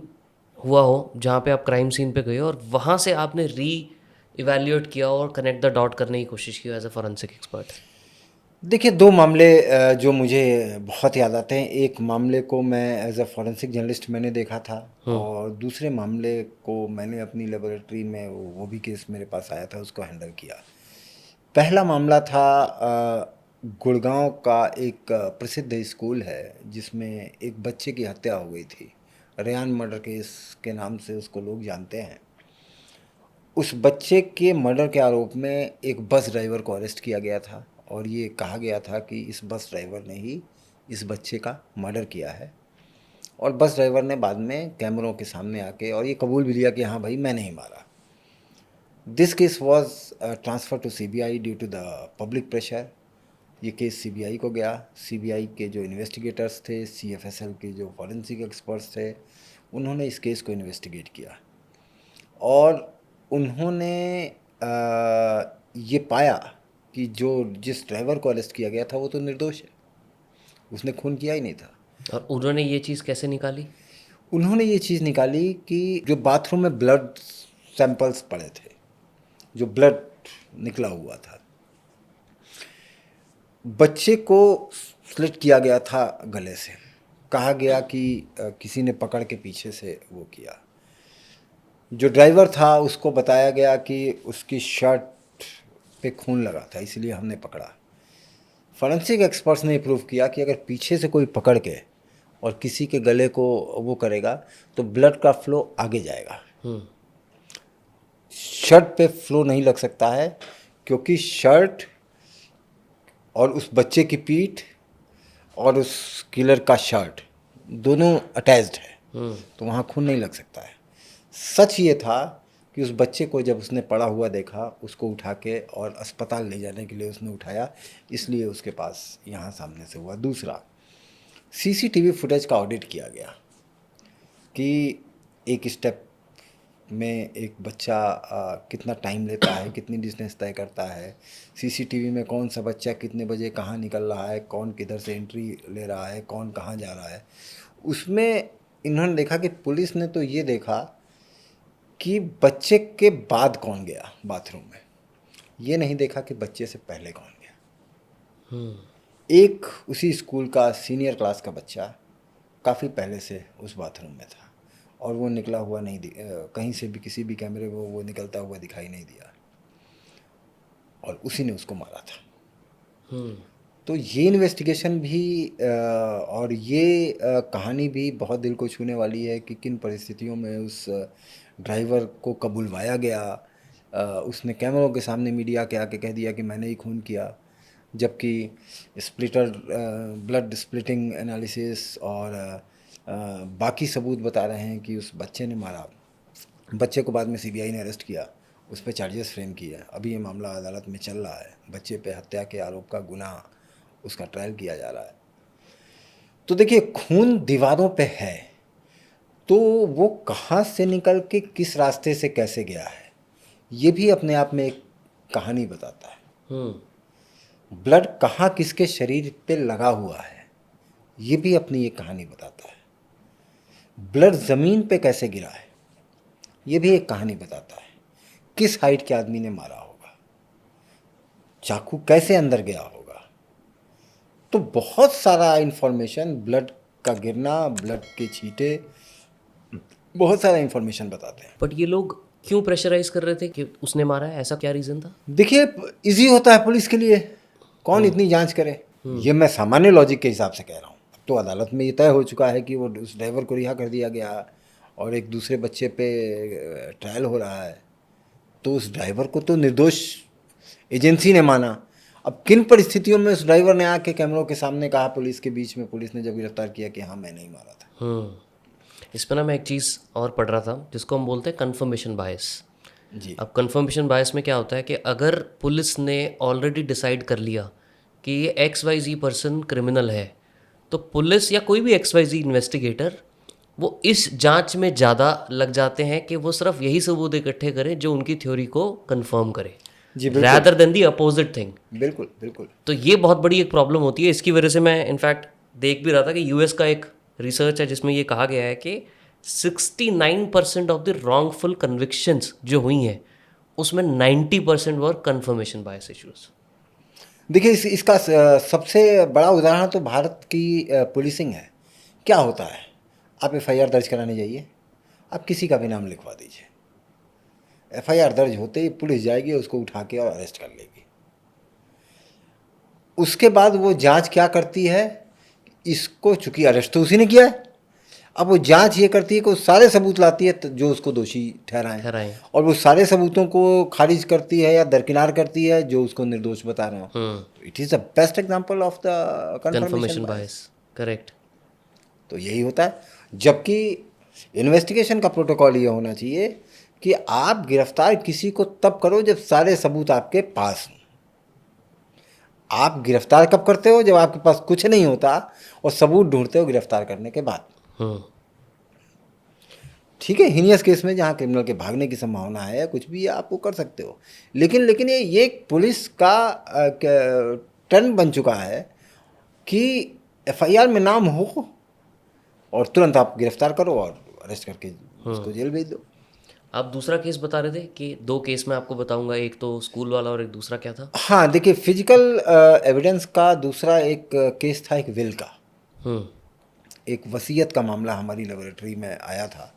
हुआ हो जहाँ पे आप क्राइम सीन पे गए हो और वहाँ से आपने री इवेल्युएट किया और कनेक्ट द डॉट करने की कोशिश की एज अ फॉरेंसिक एक्सपर्ट? देखिए, 2 मामले जो मुझे बहुत याद आते हैं। एक मामले को मैं एज अ फॉरेंसिक जर्नलिस्ट मैंने देखा था, और दूसरे मामले को मैंने अपनी लेबोरेटरी में, वो भी केस मेरे पास आया था, उसको हैंडल किया। पहला मामला था गुड़गांव का एक प्रसिद्ध स्कूल है जिसमें एक बच्चे की हत्या हो गई थी। रेयान मर्डर केस के नाम से उसको लोग जानते हैं। उस बच्चे के मर्डर के आरोप में एक बस ड्राइवर को अरेस्ट किया गया था, और ये कहा गया था कि इस बस ड्राइवर ने ही इस बच्चे का मर्डर किया है। और बस ड्राइवर ने बाद में कैमरों के सामने आके और ये कबूल भी लिया कि हाँ भाई, मैंने ही मारा। This case was transfer to CBI due to the public pressure. ये केस सीबीआई को गया। सीबीआई के जो इन्वेस्टिगेटर्स थे, सीएफएसएल के जो फॉरेंसिक एक्सपर्ट्स थे, उन्होंने इस केस को इन्वेस्टिगेट किया, और उन्होंने ये पाया कि जिस ड्राइवर को अरेस्ट किया गया था वो तो निर्दोष है, उसने खून किया ही नहीं था। और उन्होंने ये चीज़ कैसे निकाली? उन्होंने ये चीज़ निकाली कि जो बाथरूम में ब्लड सैंपल्स पड़े थे, जो ब्लड निकला हुआ था, बच्चे को स्लिट किया गया था गले से। कहा गया कि किसी ने पकड़ के पीछे से वो किया। जो ड्राइवर था उसको बताया गया कि उसकी शर्ट पे खून लगा था, इसलिए हमने पकड़ा। फॉरेंसिक एक्सपर्ट्स ने प्रूव किया कि अगर पीछे से कोई पकड़ के और किसी के गले को वो करेगा तो ब्लड का फ्लो आगे जाएगा, शर्ट पे फ्लो नहीं लग सकता है, क्योंकि शर्ट और उस बच्चे की पीठ और उस किलर का शर्ट दोनों अटैच्ड है, तो वहाँ खून नहीं लग सकता है। सच ये था कि उस बच्चे को जब उसने पड़ा हुआ देखा, उसको उठा के और अस्पताल ले जाने के लिए उसने उठाया, इसलिए उसके पास यहाँ सामने से हुआ। दूसरा, सीसीटीवी फुटेज का ऑडिट किया गया कि एक स्टेप में एक बच्चा कितना टाइम लेता है, कितनी डिस्टेंस तय करता है, सीसीटीवी में कौन सा बच्चा कितने बजे कहाँ निकल रहा है, कौन किधर से एंट्री ले रहा है, कौन कहाँ जा रहा है। उसमें इन्होंने देखा कि पुलिस ने तो ये देखा कि बच्चे के बाद कौन गया बाथरूम में, ये नहीं देखा कि बच्चे से पहले कौन गया। एक उसी स्कूल का सीनियर क्लास का बच्चा काफ़ी पहले से उस बाथरूम में था, और वो निकला हुआ नहीं कहीं से भी किसी भी कैमरे में वो निकलता हुआ दिखाई नहीं दिया, और उसी ने उसको मारा था। तो ये इन्वेस्टिगेशन भी और ये कहानी भी बहुत दिल को छूने वाली है कि किन परिस्थितियों में उस ड्राइवर को कबूलवाया गया। उसने कैमरों के सामने मीडिया के आके कह दिया कि मैंने ही खून किया, जबकि स्प्लिटर ब्लड स्प्लिटिंग एनालिसिस और बाकी सबूत बता रहे हैं कि उस बच्चे ने मारा। बच्चे को बाद में सीबीआई ने अरेस्ट किया, उस पर चार्जेस फ्रेम किए। अभी ये मामला अदालत में चल रहा है, बच्चे पे हत्या के आरोप का गुनाह उसका ट्रायल किया जा रहा है। तो देखिए, खून दीवारों पे है, तो वो कहाँ से निकल के किस रास्ते से कैसे गया है, ये भी अपने आप में एक कहानी बताता है। ब्लड कहाँ किसके शरीर पे लगा हुआ है, ये भी अपनी एक कहानी बताता है। ब्लड ज़मीन पे कैसे गिरा है, ये भी एक कहानी बताता है। किस हाइट के आदमी ने मारा होगा, चाकू कैसे अंदर गया होगा। तो बहुत सारा इंफॉर्मेशन, ब्लड का गिरना, ब्लड के छींटे, बहुत सारा इंफॉर्मेशन बताते हैं। बट ये लोग क्यों प्रेशराइज कर रहे थे कि उसने मारा है, ऐसा क्या रीज़न था? देखिए, इजी होता है पुलिस के लिए, कौन इतनी जांच करे। ये मैं सामान्य लॉजिक के हिसाब से कह रहा हूँ। तो अदालत में ये तय हो चुका है कि वो उस ड्राइवर को रिहा कर दिया गया और एक दूसरे बच्चे पे ट्रायल हो रहा है, तो उस ड्राइवर को तो निर्दोष एजेंसी ने माना। अब किन परिस्थितियों में उस ड्राइवर ने आके कैमरों के सामने कहा पुलिस के बीच में, पुलिस ने जब गिरफ्तार किया कि हाँ मैंने ही मारा था। इस पर ना मैं एक चीज़ और पढ़ रहा था जिसको हम बोलते हैं कन्फर्मेशन बायस। जी अब कन्फर्मेशन बायस में क्या होता है कि अगर पुलिस ने ऑलरेडी डिसाइड कर लिया कि ये XYZ पर्सन क्रिमिनल है, तो पुलिस या कोई भी XYZ इन्वेस्टिगेटर वो इस जांच में ज़्यादा लग जाते हैं कि वो सिर्फ यही सबूत इकट्ठे करें जो उनकी थ्योरी को कंफर्म करे, जी बिल्कुल rather than the opposite thing. बिल्कुल बिल्कुल। तो ये बहुत बड़ी एक प्रॉब्लम होती है। इसकी वजह से मैं इनफैक्ट देख भी रहा था कि यूएस का एक रिसर्च है जिसमें ये कहा गया है कि 69% ऑफ द रॉन्गफुल कन्विक्शंस जो हुई हैं उसमें 90% वर कन्फर्मेशन बायस इश्यूज। देखिए, इसका सबसे बड़ा उदाहरण तो भारत की पुलिसिंग है। क्या होता है, आप एफआईआर दर्ज कराने जाइए, आप किसी का भी नाम लिखवा दीजिए, एफआईआर दर्ज होते ही पुलिस जाएगी, उसको उठा के और अरेस्ट कर लेगी। उसके बाद वो जांच क्या करती है, इसको चूंकि अरेस्ट तो उसी ने किया है, अब वो जांच ये करती है कि वो सारे सबूत लाती है जो उसको दोषी ठहराएं, और वो सारे सबूतों को खारिज करती है या दरकिनार करती है जो उसको निर्दोष बता रहे हो। It is the best example of the confirmation confirmation bias. Bias, correct. तो यही होता है। जबकि इन्वेस्टिगेशन का प्रोटोकॉल ये होना चाहिए कि आप गिरफ्तार किसी को तब करो जब सारे सबूत आपके पास हों। आप गिरफ्तार कब करते हो, जब आपके पास कुछ नहीं होता और सबूत ढूंढते हो गिरफ्तार करने के बाद। ठीक है, हीनियस केस में जहाँ क्रिमिनल के भागने की संभावना है या कुछ भी, आप वो कर सकते हो। लेकिन ये एक पुलिस का टर्न बन चुका है कि एफआईआर में नाम हो और तुरंत आप गिरफ्तार करो और अरेस्ट करके उसको जेल भेज दो। आप दूसरा केस बता रहे थे कि 2 केस मैं आपको बताऊंगा, एक तो स्कूल वाला और एक दूसरा क्या था? हाँ, देखिए, फिजिकल एविडेंस का दूसरा एक केस था, एक विल का, एक वसीयत का मामला हमारी लेबोरेटरी में आया था।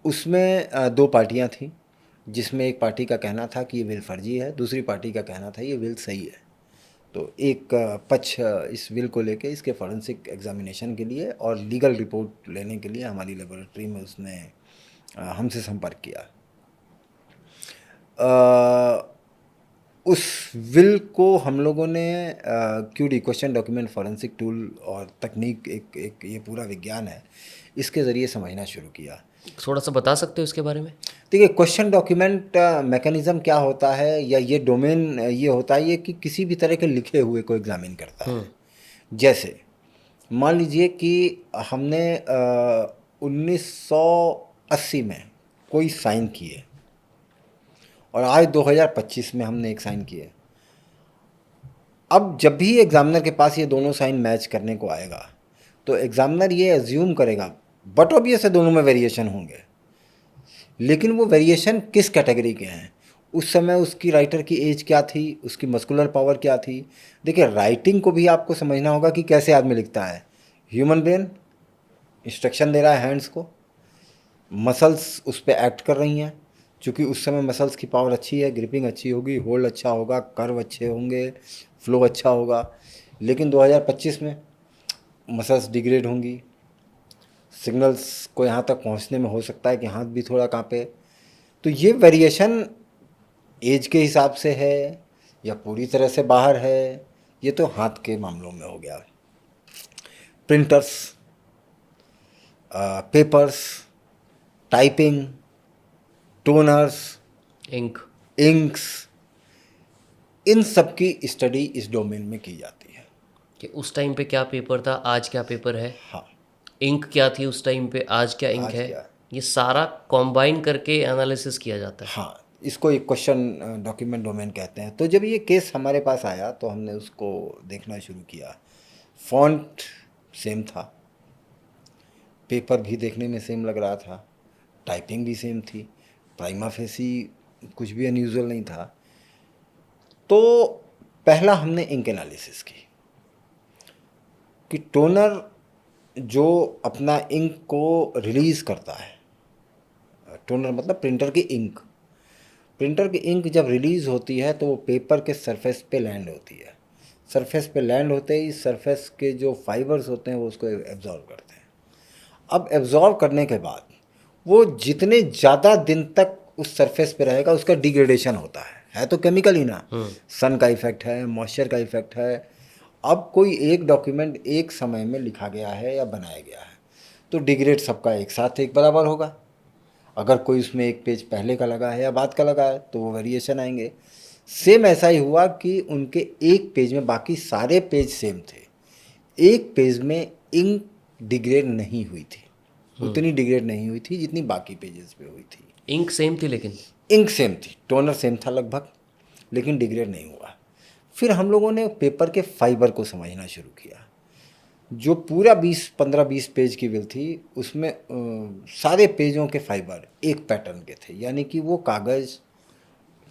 उसमें 2 पार्टियां थीं, जिसमें एक पार्टी का कहना था कि ये विल फर्जी है, दूसरी पार्टी का कहना था ये विल सही है। तो एक पक्ष इस विल को लेके इसके फॉरेंसिक एग्जामिनेशन के लिए और लीगल रिपोर्ट लेने के लिए हमारी लेबोरेटरी में उसने हमसे संपर्क किया। उस विल को हम लोगों ने QD, question document forensic tool और तकनीक, एक ये पूरा विज्ञान है, इसके ज़रिए समझना शुरू किया। थोड़ा सा बता सकते हो इसके बारे में? देखिए, क्वेश्चन डॉक्यूमेंट मैकेनिज़्म क्या होता है, या ये डोमेन ये होता है ये कि किसी भी तरह के लिखे हुए को एग्जामिन करता है। जैसे मान लीजिए कि हमने 1980 में कोई साइन किए और आज 2025 में हमने एक साइन किए। अब जब भी एग्जामिनर के पास ये दोनों साइन मैच करने को आएगा तो एग्जामिनर ये एज्यूम करेगा, बट ऑब्वियस है दोनों में वेरिएशन होंगे, लेकिन वो वेरिएशन किस कैटेगरी के हैं, उस समय उसकी राइटर की एज क्या थी, उसकी मस्कुलर पावर क्या थी। देखिए, राइटिंग को भी आपको समझना होगा कि कैसे आदमी लिखता है। ह्यूमन ब्रेन इंस्ट्रक्शन दे रहा है हैंड्स को, मसल्स उस पर एक्ट कर रही हैं, क्योंकि उस समय मसल्स की पावर अच्छी है, ग्रिपिंग अच्छी होगी, होल्ड अच्छा होगा, कर्व अच्छे होंगे, फ्लो अच्छा होगा। लेकिन 2025 में मसल्स डिग्रेड होंगी, सिग्नल्स को यहाँ तक पहुँचने में हो सकता है कि हाथ भी थोड़ा कांपे। तो ये वेरिएशन एज के हिसाब से है या पूरी तरह से बाहर है, ये तो हाथ के मामलों में हो गया। Printers, papers, typing, toners, inks, इन सब की स्टडी इस डोमेन में की जाती है कि उस टाइम पे क्या पेपर था, आज क्या पेपर है। हाँ, इंक क्या थी उस टाइम पे, आज क्या इंक आज है, क्या। ये सारा कॉम्बाइन करके एनालिसिस किया जाता है। हाँ, इसको एक क्वेश्चन डॉक्यूमेंट डोमेन कहते हैं। तो जब ये केस हमारे पास आया तो हमने उसको देखना शुरू किया। फॉन्ट सेम था, पेपर भी देखने में सेम लग रहा था, टाइपिंग भी सेम थी, प्राइमा फेसी कुछ भी अनयूजुअल नहीं था। तो पहला हमने इंक एनालिसिस की कि टोनर जो अपना इंक को रिलीज़ करता है, टोनर मतलब प्रिंटर की इंक, प्रिंटर की इंक जब रिलीज़ होती है तो वो पेपर के सरफेस पे लैंड होती है। सरफेस पे लैंड होते ही सरफेस के जो फाइबर्स होते हैं वो उसको एब्जॉर्व करते हैं। अब एब्जॉर्व करने के बाद वो जितने ज़्यादा दिन तक उस सरफेस पे रहेगा उसका डिग्रेडेशन होता है तो केमिकल ही ना, सन का इफेक्ट है, मॉइस्चर का इफेक्ट है। अब कोई एक डॉक्यूमेंट एक समय में लिखा गया है या बनाया गया है तो डिग्रेड सबका एक साथ एक बराबर होगा। अगर कोई उसमें एक पेज पहले का लगा है या बाद का लगा है तो वो वेरिएशन आएंगे। सेम ऐसा ही हुआ कि उनके एक पेज में बाकी सारे पेज सेम थे, एक पेज में इंक डिग्रेड नहीं हुई थी, उतनी डिग्रेड नहीं हुई थी जितनी बाकी पेजेस पे हुई थी। इंक सेम थी लेकिन। इंक सेम थी, टोनर सेम था लगभग, लेकिन डिग्रेड नहीं हुआ। फिर हम लोगों ने पेपर के फाइबर को समझना शुरू किया। जो पूरा 20 पेज की बिल थी उसमें सारे पेजों के फाइबर एक पैटर्न के थे, यानी कि वो कागज़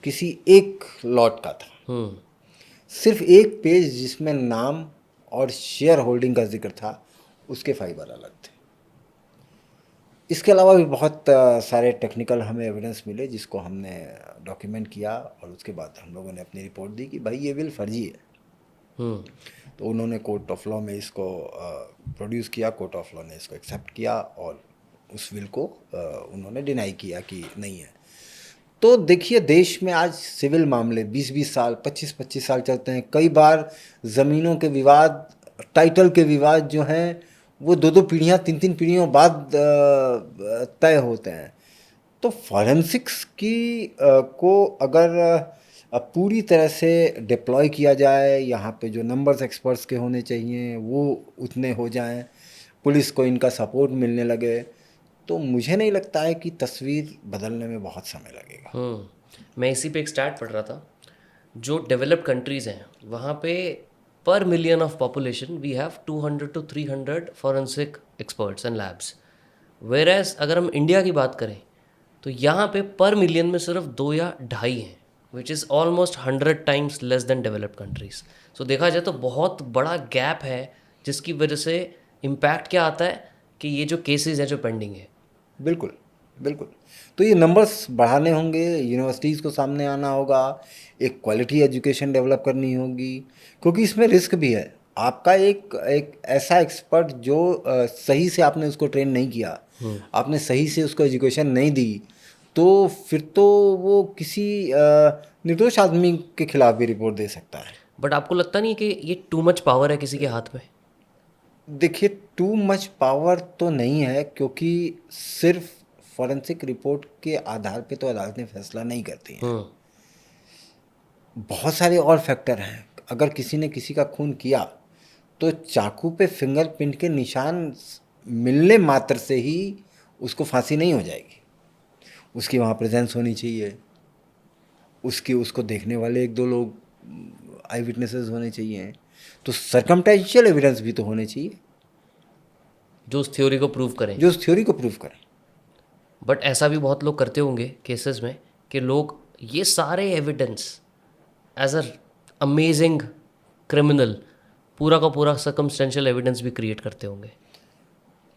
किसी एक लॉट का था। सिर्फ एक पेज जिसमें नाम और शेयर होल्डिंग का जिक्र था उसके फाइबर अलग थे। इसके अलावा भी बहुत सारे टेक्निकल हमें एविडेंस मिले जिसको हमने डॉक्यूमेंट किया और उसके बाद हम लोगों ने अपनी रिपोर्ट दी कि भाई ये बिल फर्जी है। तो उन्होंने कोर्ट ऑफ लॉ में इसको प्रोड्यूस किया, कोर्ट ऑफ लॉ ने इसको एक्सेप्ट किया और उस बिल को उन्होंने डिनाई किया कि नहीं है। तो देखिए देश में आज सिविल मामले 20-20 साल 25-25 साल चलते हैं। कई बार ज़मीनों के विवाद, टाइटल के विवाद जो हैं वो 2-2 पीढ़ियाँ 3-3 पीढ़ियों बाद तय होते हैं। तो फॉरेंसिक्स की को अगर पूरी तरह से डिप्लॉय किया जाए, यहाँ पे जो नंबर्स एक्सपर्ट्स के होने चाहिए वो उतने हो जाएं, पुलिस को इनका सपोर्ट मिलने लगे, तो मुझे नहीं लगता है कि तस्वीर बदलने में बहुत समय लगेगा। मैं इसी पे एक स्टैट पढ़ रहा था। जो डेवलप्ड कंट्रीज़ हैं वहाँ पे per million of population we have 200 to 300 forensic experts and labs. Where as अगर हम इंडिया की बात करें तो यहाँ पे पर मिलियन में सिर्फ 2 या 2.5 हैं, which is almost 100 times less than developed countries. So देखा जाए तो बहुत बड़ा गैप है, जिसकी वजह से इम्पैक्ट क्या आता है कि ये जो केसेस हैं जो पेंडिंग है। बिल्कुल बिल्कुल। तो ये नंबर्स बढ़ाने होंगे, यूनिवर्सिटीज़ को सामने आना होगा, एक क्वालिटी एजुकेशन डेवलप करनी होगी, क्योंकि इसमें रिस्क भी है। आपका एक एक ऐसा एक्सपर्ट जो सही से आपने उसको ट्रेन नहीं किया, आपने सही से उसको एजुकेशन नहीं दी, तो फिर तो वो किसी निर्दोष आदमी के खिलाफ भी रिपोर्ट दे सकता है। बट आपको लगता नहीं कि ये टू मच पावर है किसी के हाथ में? देखिए टू मच पावर तो नहीं है, क्योंकि सिर्फ फॉरेंसिक रिपोर्ट के आधार पे तो अदालतें फैसला नहीं करती हैं। बहुत सारे और फैक्टर हैं। अगर किसी ने किसी का खून किया तो चाकू पे फिंगरप्रिंट के निशान मिलने मात्र से ही उसको फांसी नहीं हो जाएगी, उसकी वहाँ प्रेजेंस होनी चाहिए, उसको देखने वाले 1-2 लोग आई विटनेसेस होने चाहिए, तो सर्कमटेंशियल एविडेंस भी तो होने चाहिए जो उस थ्योरी को प्रूव करें। जो उस थ्योरी को प्रूव करें। बट ऐसा भी बहुत लोग करते होंगे केसेस में कि लोग ये सारे evidence as a amazing criminal पूरा का पूरा सर्कमस्टेंशियल एविडेंस भी क्रिएट करते होंगे।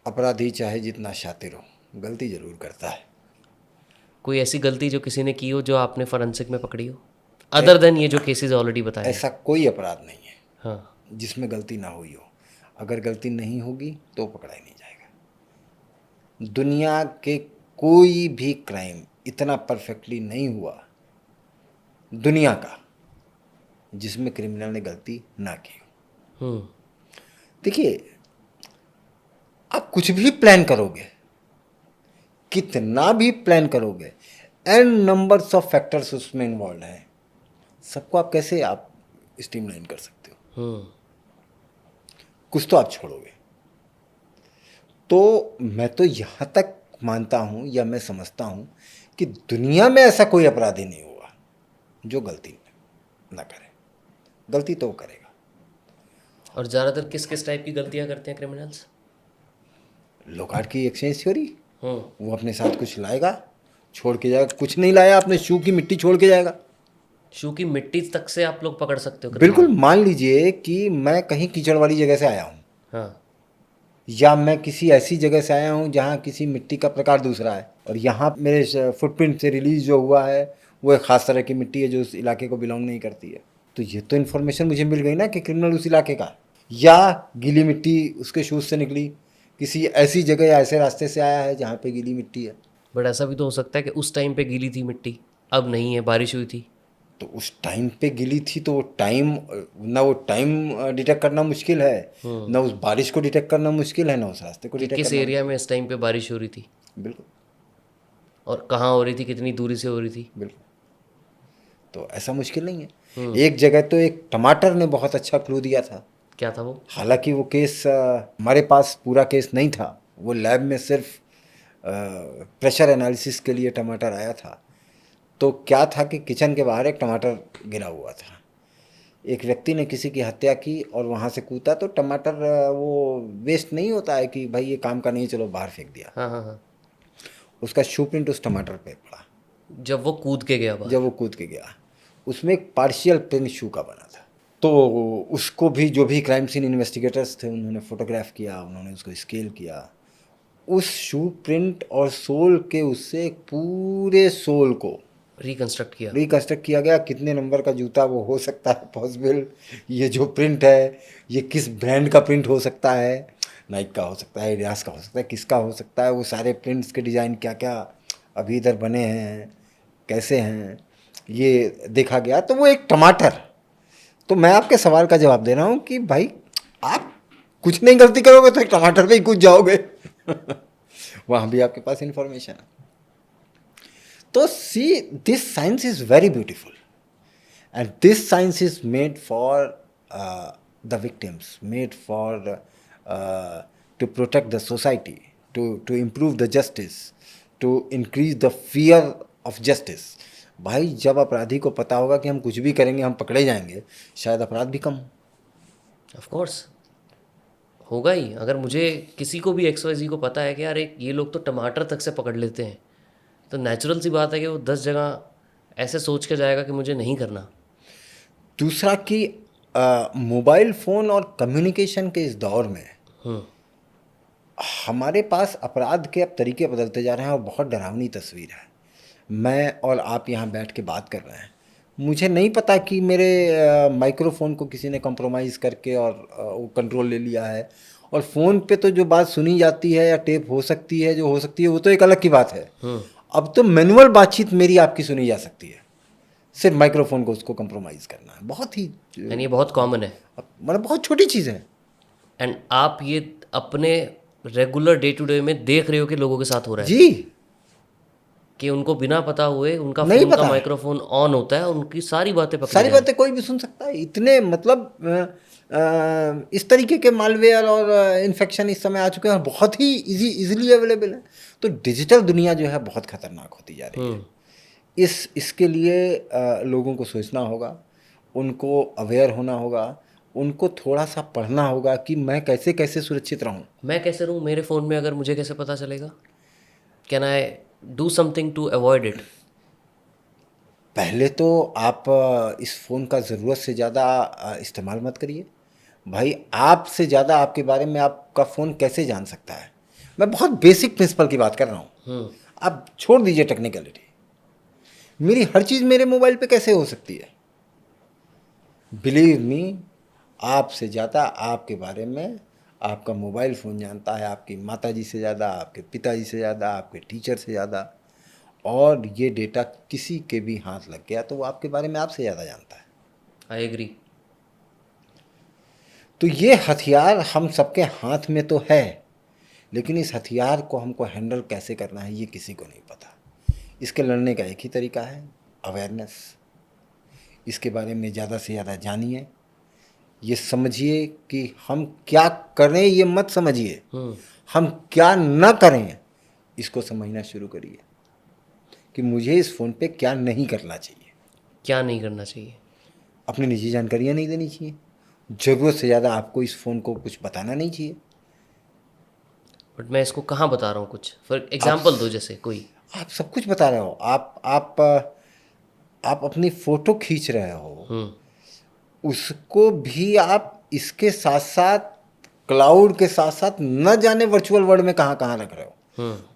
अपराधी चाहे जितना शातिर हो गलती जरूर करता है। कोई ऐसी गलती जो किसी ने की हो जो आपने फॉरेंसिक में पकड़ी हो, अदर देन ये जो केसेस ऑलरेडी बताए हैं? ऐसा कोई अपराध नहीं है हाँ। जिसमें गलती ना हुई हो। अगर गलती नहीं होगी तो पकड़ा ही नहीं जाएगा। दुनिया के कोई भी क्राइम इतना परफेक्टली नहीं हुआ दुनिया का जिसमें क्रिमिनल ने गलती ना की हो। देखिए आप कुछ भी प्लान करोगे, कितना भी प्लान करोगे, एन नंबर्स ऑफ फैक्टर्स उसमें इन्वॉल्व हैं, सबको आप कैसे आप स्ट्रीमलाइन कर सकते हो? कुछ तो आप छोड़ोगे। तो मैं तो यहाँ तक मानता हूँ या मैं समझता हूँ कि दुनिया में ऐसा कोई अपराधी नहीं होगा जो गलती ना करे। गलती तो वो करेगा। और ज़्यादातर किस किस टाइप की गलतियाँ करते हैं क्रिमिनल्स? लोकार्ड की एक्सचेंज थ्योरी, हम्म। वो अपने साथ कुछ लाएगा, छोड़ के जाएगा। कुछ नहीं लाया, अपने शू की मिट्टी छोड़ के जाएगा। शू की मिट्टी तक से आप लोग पकड़ सकते हो बिल्कुल। क्रिमिनल? मान लीजिए कि मैं कहीं कीचड़ वाली जगह से आया हूँ, हाँ। या मैं किसी ऐसी जगह से आया हूँ जहाँ किसी मिट्टी का प्रकार दूसरा है, और यहाँ मेरे फुटप्रिंट से रिलीज जो हुआ है वो एक खास तरह की मिट्टी है जो उस इलाके को बिलोंग नहीं करती है। तो ये तो इन्फॉर्मेशन मुझे मिल गई ना कि क्रिमिनल उस इलाके का है। या गीली मिट्टी उसके शूज़ से निकली, किसी ऐसी जगह या ऐसे रास्ते से आया है जहाँ पे गीली मिट्टी है। बट ऐसा भी तो हो सकता है कि उस टाइम पे गीली थी मिट्टी, अब नहीं है, बारिश हुई थी। तो उस टाइम पे गिली थी तो वो टाइम, ना वो टाइम डिटेक्ट करना मुश्किल है, ना उस बारिश को डिटेक्ट करना मुश्किल है, ना उस रास्ते को कि डिटेक्ट किस करना एरिया में इस टाइम पे बारिश हो रही थी बिल्कुल और कहाँ हो रही थी, कितनी दूरी से हो रही थी। बिल्कुल। तो ऐसा मुश्किल नहीं है। एक जगह तो एक टमाटर ने बहुत अच्छा क्लू दिया था। क्या था वो? हालांकि वो केस हमारे पास पूरा केस नहीं था, वो लैब में सिर्फ प्रेशर एनालिसिस के लिए टमाटर आया था। तो क्या था कि किचन के बाहर एक टमाटर गिरा हुआ था। एक व्यक्ति ने किसी की हत्या की और वहाँ से कूदा, तो टमाटर वो वेस्ट नहीं होता है कि भाई ये काम का नहीं, चलो बाहर फेंक दिया। हाँ हाँ हाँ। उसका शू प्रिंट उस टमाटर पे पड़ा जब वो कूद के गया जब बाहर? वो कूद के गया। उसमें एक पार्शियल प्रिंट शू का बना था। तो उसको भी जो भी क्राइम सीन इन्वेस्टिगेटर्स थे उन्होंने फोटोग्राफ किया, उन्होंने उसको स्केल किया। उस शू प्रिंट और सोल के उससे एक पूरे सोल को रिकंस्ट्रक्ट किया? रिकंस्ट्रक्ट किया गया। कितने नंबर का जूता वो हो सकता है पॉसिबल, ये जो प्रिंट है ये किस ब्रांड का प्रिंट हो सकता है, नाइक का हो सकता है, एडिडास का हो सकता है, किसका हो सकता है। वो सारे प्रिंट्स के डिज़ाइन क्या क्या अभी इधर बने हैं, कैसे हैं, ये देखा गया। तो वो एक टमाटर। तो मैं आपके सवाल का जवाब दे रहा हूँ कि भाई आप कुछ नहीं गलती करोगे तो एक टमाटर पे ही कूद जाओगे। वहाँ भी आपके पास इंफॉर्मेशन है। तो see, this science is very beautiful and this science is made for the victims, made for to protect the society, to improve the justice, to increase the fear of justice. भाई जब अपराधी को पता होगा कि हम कुछ भी करेंगे हम पकड़े जाएंगे, शायद अपराध भी कम हो। ऑफ कोर्स होगा ही। अगर मुझे किसी को भी एक्सवाइजी को पता है कि यार एक ये लोग तो टमाटर तक से पकड़ लेते हैं, तो नेचुरल सी बात है कि वो 10 जगह ऐसे सोच के जाएगा कि मुझे नहीं करना। दूसरा कि मोबाइल फ़ोन और कम्युनिकेशन के इस दौर में हमारे पास अपराध के अब तरीके बदलते जा रहे हैं और बहुत डरावनी तस्वीर है। मैं और आप यहाँ बैठ के बात कर रहे हैं, मुझे नहीं पता कि मेरे माइक्रोफोन को किसी ने कंप्रोमाइज़ करके और वो कंट्रोल ले लिया है। और फ़ोन पे तो जो बात सुनी जाती है या टेप हो सकती है, जो हो सकती है वो तो एक अलग की बात है। अब तो मैनुअल बातचीत मेरी आपकी सुनी जा सकती है, सिर्फ माइक्रोफोन को उसको कंप्रोमाइज़ करना है। बहुत ही यानी ये बहुत कॉमन है। मतलब बहुत छोटी चीज़ है। एंड आप ये अपने रेगुलर डे टू डे में देख रहे हो कि लोगों के साथ हो रहा है, जी कि उनको बिना पता हुए उनका नहीं फ़ोन का पता। माइक्रोफोन ऑन होता है, उनकी सारी बातें पकड़ी सारी जाएं। बातें कोई भी सुन सकता है। इतने मतलब इस तरीके के मालवेयर और इन्फेक्शन इस समय आ चुके हैं, बहुत ही इजीली अवेलेबल है। तो डिजिटल दुनिया जो है बहुत खतरनाक होती जा रही है। इसके लिए लोगों को सोचना होगा, उनको अवेयर होना होगा, उनको थोड़ा सा पढ़ना होगा कि मैं कैसे कैसे सुरक्षित रहूं। मैं कैसे रहूँ मेरे फ़ोन में, अगर मुझे कैसे पता चलेगा? Can I do something to avoid it? पहले तो आप इस फ़ोन का ज़रूरत से ज़्यादा इस्तेमाल मत करिए। भाई आपसे ज़्यादा आपके बारे में आपका फ़ोन कैसे जान सकता है। मैं बहुत बेसिक प्रिंसिपल की बात कर रहा हूँ। आप छोड़ दीजिए टेक्निकलिटी। मेरी हर चीज़ मेरे मोबाइल पे कैसे हो सकती है। बिलीव मी, आपसे ज़्यादा आपके बारे में आपका मोबाइल फ़ोन जानता है, आपकी माताजी से ज़्यादा, आपके पिताजी से ज़्यादा, आपके टीचर से ज़्यादा। और ये डेटा किसी के भी हाथ लग गया तो वो आपके बारे में आपसे ज़्यादा जानता है। I agree. तो ये हथियार हम सबके हाथ में तो है, लेकिन इस हथियार को हमको हैंडल कैसे करना है ये किसी को नहीं पता। इसके लड़ने का एक ही तरीका है, अवेयरनेस। इसके बारे में ज़्यादा से ज़्यादा जानिए, ये समझिए कि हम क्या करें, ये मत समझिए हम क्या न करें, इसको समझना शुरू करिए कि मुझे इस फ़ोन पे क्या नहीं करना चाहिए। क्या नहीं करना चाहिए? अपनी निजी जानकारियाँ नहीं देनी चाहिए, ज़रूरत से ज़्यादा आपको इस फ़ोन को कुछ बताना नहीं चाहिए। बट मैं इसको कहाँ बता रहा हूँ कुछ? फॉर आप एग्जाम्पल दो जैसे कोई। आप सब कुछ बता रहे हो, आप अपनी फ़ोटो खींच रहे हो, उसको भी आप इसके साथ साथ, क्लाउड के साथ साथ, न जाने वर्चुअल वर्ल्ड में कहाँ कहाँ रख रहे हो।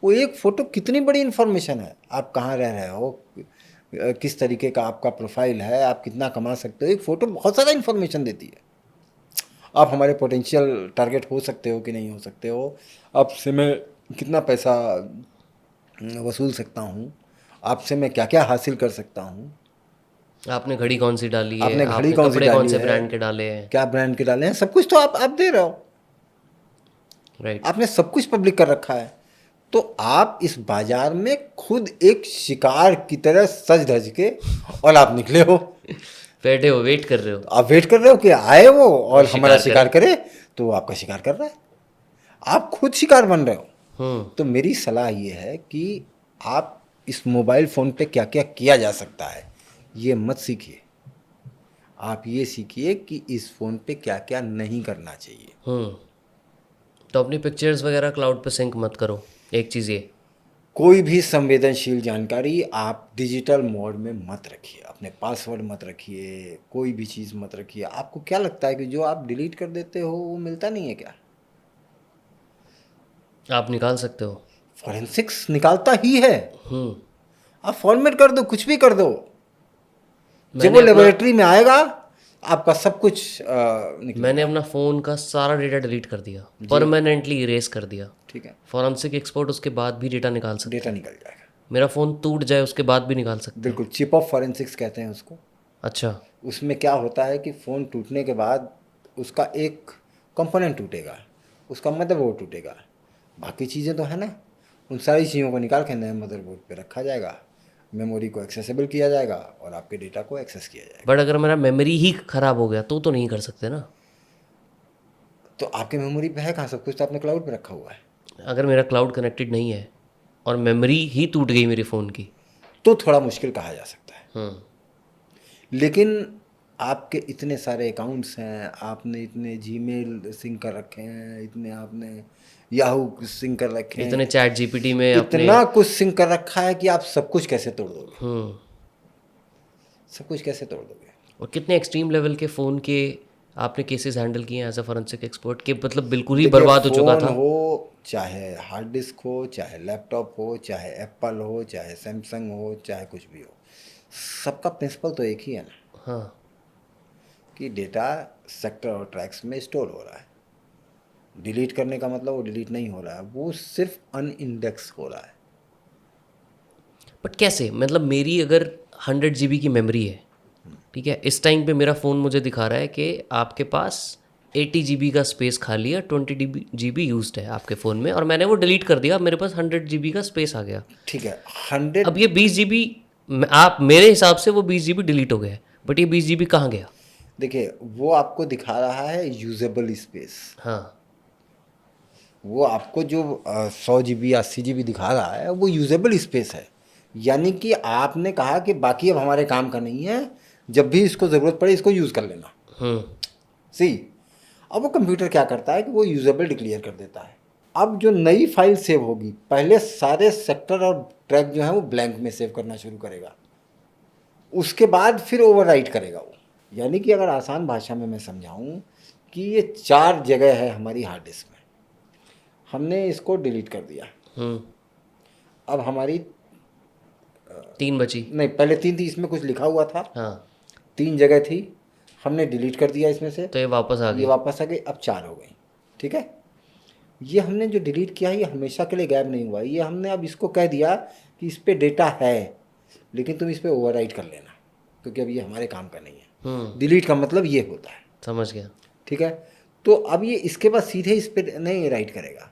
वो एक फ़ोटो कितनी बड़ी इन्फॉर्मेशन है, आप कहाँ रह रहे हो, किस तरीके का आपका प्रोफाइल है, आप कितना कमा सकते हो। एक फ़ोटो बहुत सारा इन्फॉर्मेशन देती है। आप हमारे पोटेंशियल टारगेट हो सकते हो कि नहीं हो सकते हो, आपसे मैं कितना पैसा वसूल सकता हूँ, आपसे मैं क्या क्या हासिल कर सकता हूँ, आपने घड़ी कौन सी डाली है, आपने घड़ी आपने कौन सी कपड़े कौन डाली से है, ब्रांड के डाले हैं। क्या ब्रांड के डाले हैं, सब कुछ तो आप दे रहे हो। राइट। आपने सब कुछ पब्लिक कर रखा है। तो आप इस बाजार में खुद एक शिकार की तरह सज धज के और आप निकले हो। बैठे हो, वेट कर रहे हो आप वेट कर रहे हो कि आए वो और हमारा शिकार शिकार करे। करे, तो वो आपका शिकार कर रहा है, आप खुद शिकार बन रहे हो। हम्म। तो मेरी सलाह ये है कि आप इस मोबाइल फ़ोन पे क्या क्या किया जा सकता है ये मत सीखिए, आप ये सीखिए कि इस फ़ोन पे क्या क्या नहीं करना चाहिए। तो अपनी पिक्चर्स वगैरह क्लाउड पे सिंक मत करो, एक चीज़ ये। कोई भी संवेदनशील जानकारी आप डिजिटल मोड में मत रखिए, अपने पासवर्ड मत रखिए, कोई भी चीज़ मत रखिए। आपको क्या लगता है कि जो आप डिलीट कर देते हो वो मिलता नहीं है क्या? आप निकाल सकते हो। फॉरेंसिक्स निकालता ही है। आप फॉर्मेट कर दो, कुछ भी कर दो, जब वो मैंने अपना लेबोरेटरी में आएगा आपका सब कुछ मैंने निकलेगा। अपना फ़ोन का सारा डेटा डिलीट कर दिया, परमानेंटली इरेज कर दिया। ठीक है, फॉरेंसिक एक्सपर्ट उसके बाद भी डेटा निकाल सकते डेटा हैं। निकल जाएगा। मेरा फ़ोन टूट जाए उसके बाद भी निकाल सकते हैं। बिल्कुल, चिप ऑफ फॉरेंसिक्स कहते हैं उसको। अच्छा। उसमें क्या होता है कि फ़ोन टूटने के बाद उसका एक कंपोनेंट टूटेगा, उसका मदरबोर्ड टूटेगा, बाकी चीज़ें तो है ना, उन सारी चीज़ों को निकाल के नए मदरबोर्ड पे रखा जाएगा, मेमोरी को एक्सेसिबल किया जाएगा और आपके डेटा को एक्सेस किया जाएगा। बट अगर मेरा मेमोरी ही ख़राब हो गया तो नहीं कर सकते ना। तो आपके मेमोरी पे है कहाँ, सब कुछ तो आपने क्लाउड पे रखा हुआ है। अगर मेरा क्लाउड कनेक्टेड नहीं है और मेमोरी ही टूट गई मेरे फ़ोन की। तो थोड़ा मुश्किल कहा जा सकता है, लेकिन आपके इतने सारे अकाउंट्स हैं, आपने इतने जीमेल सिंक कर रखे हैं, इतने आपने याहू सिंक कर रखे इतने हैं, चैट जीपीटी में अपने। इतना कुछ सिंक कर रखा है कि आप सब कुछ कैसे तोड़ दोगे, सब कुछ कैसे तोड़ दोगे। और कितने एक्सट्रीम लेवल के फ़ोन के आपने केसेस हैंडल किए हैं एज अ फॉरेंसिक एक्सपर्ट के, मतलब बिल्कुल ही देखिए, बर्बाद हो चुका फ़ोन था। हो, चाहे हार्ड डिस्क हो, चाहे लैपटॉप हो, चाहे एप्पल हो, चाहे सैमसंग हो, चाहे कुछ भी हो, सबका प्रिंसिपल तो एक ही है ना, हाँ। कि डेटा सेक्टर और ट्रैक्स में स्टोर हो रहा है। डिलीट करने का मतलब वो डिलीट नहीं हो रहा है, वो सिर्फ अनइंडेक्स हो रहा है। बट कैसे, मतलब मेरी अगर 100 GB की मेमोरी है, ठीक है, इस टाइम पे मेरा फ़ोन मुझे दिखा रहा है कि आपके पास 80 GB का स्पेस खाली है, 20 GB यूज्ड है आपके फ़ोन में, और मैंने वो डिलीट कर दिया, मेरे पास 100 GB का स्पेस आ गया। ठीक है, अब 100। ये 20 GB, आप मेरे हिसाब से वो 20 GB डिलीट हो गया है, बट ये 20 GB कहाँ गया? देखिए, वो आपको दिखा रहा है यूजेबल स्पेस, हाँ। वो आपको जो 100 GB 80 GB दिखा रहा है वो यूजेबल स्पेस है। यानी कि आपने कहा कि बाकी अब हमारे काम का नहीं है, जब भी इसको ज़रूरत पड़े इसको यूज़ कर लेना। सी, अब वो कंप्यूटर क्या करता है कि वो यूजेबल डिक्लेयर कर देता है। अब जो नई फाइल सेव होगी, पहले सारे सेक्टर और ट्रैक जो है वो ब्लैंक में सेव करना शुरू करेगा, उसके बाद फिर ओवरराइट करेगा वो। यानी कि अगर आसान भाषा में मैं समझाऊं कि ये 4 जगह है हमारी हार्ड डिस्क में, हमने इसको डिलीट कर दिया, अब हमारी 3 बची। नहीं, पहले 3 थी, इसमें कुछ लिखा हुआ था, हाँ। 3 जगह थी, हमने डिलीट कर दिया इसमें से, तो ये वापस आ ये गई। वापस आ गई, अब 4 हो गई। ठीक है, ये हमने जो डिलीट किया है ये हमेशा के लिए गायब नहीं हुआ, ये हमने अब इसको कह दिया कि इस पे डेटा है, लेकिन तुम इस पे ओवरराइट कर लेना, क्योंकि अब ये हमारे काम का नहीं है। डिलीट का मतलब ये होता है। समझ गया। ठीक है, तो अब ये इसके बाद सीधे इस पे नहीं राइट करेगा,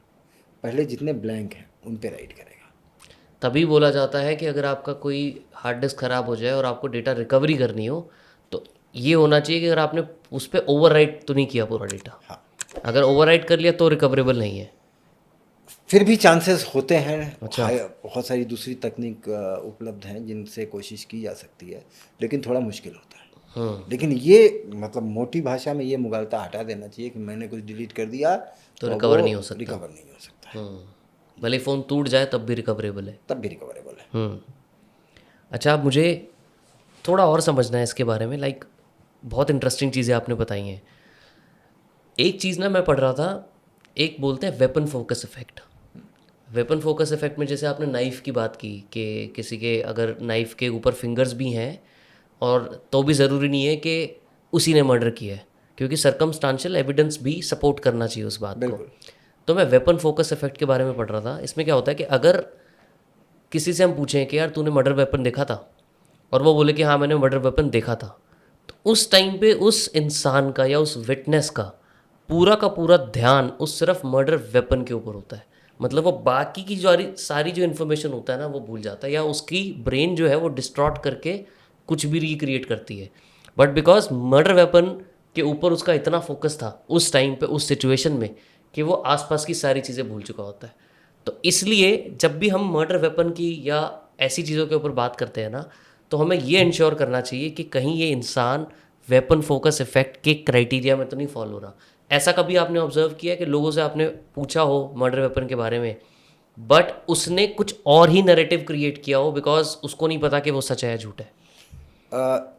पहले जितने ब्लैंक हैं उन पे राइट करेगा। तभी बोला जाता है कि अगर आपका कोई हार्ड डिस्क ख़राब हो जाए और आपको डेटा रिकवरी करनी हो, तो ये होना चाहिए कि अगर आपने उस पर ओवरराइट तो नहीं किया पूरा डेटा। हाँ, अगर ओवरराइट कर लिया तो रिकवरेबल नहीं है। फिर भी चांसेस होते हैं। अच्छा। बहुत सारी दूसरी तकनीक उपलब्ध हैं जिनसे कोशिश की जा सकती है, लेकिन थोड़ा मुश्किल होता है। लेकिन ये मतलब मोटी भाषा में ये मुगालता हटा देना चाहिए कि मैंने कुछ डिलीट कर दिया तो तो रिकवर वो नहीं हो सकता। रिकवर नहीं हो सकता है, भले फ़ोन टूट जाए तब भी रिकवरेबल है। तब भी रिकवरेबल है। अच्छा, अब मुझे थोड़ा और समझना है इसके बारे में, लाइक बहुत इंटरेस्टिंग चीज़ें आपने बताई हैं। एक चीज़ ना मैं पढ़ रहा था, एक बोलते हैं weapon focus effect. Weapon focus effect में जैसे आपने नाइफ़ की बात की कि किसी के अगर नाइफ़ के ऊपर फिंगर्स भी हैं और तो भी ज़रूरी नहीं है कि उसी ने मर्डर किया है, क्योंकि सर्कमस्टांशियल एविडेंस भी सपोर्ट करना चाहिए उस बात को। बिल्कुल। तो मैं वेपन फोकस इफेक्ट के बारे में पढ़ रहा था। इसमें क्या होता है कि अगर किसी से हम पूछें कि यार तूने मर्डर वेपन देखा था, और वो बोले कि हाँ मैंने मर्डर वेपन देखा था, तो उस टाइम पे उस इंसान का या उस विटनेस का पूरा ध्यान उस सिर्फ मर्डर वेपन के ऊपर होता है। मतलब वो बाकी की जो सारी जो इन्फॉर्मेशन होता है ना वो भूल जाता है, या उसकी ब्रेन जो है वो डिस्ट्रॉट करके कुछ भी रिक्रिएट करती है। बट बिकॉज मर्डर वेपन के ऊपर उसका इतना फोकस था उस टाइम पे उस सिचुएशन में कि वो आसपास की सारी चीज़ें भूल चुका होता है। तो इसलिए जब भी हम मर्डर वेपन की या ऐसी चीज़ों के ऊपर बात करते हैं ना, तो हमें ये इंश्योर करना चाहिए कि कहीं ये इंसान वेपन फोकस इफेक्ट के क्राइटेरिया में तो नहीं फॉलो हो रहा। ऐसा कभी आपने ऑब्जर्व किया कि लोगों से आपने पूछा हो मर्डर वेपन के बारे में, बट उसने कुछ और ही नैरेटिव क्रिएट किया हो बिकॉज उसको नहीं पता कि वो सच है या झूठ है?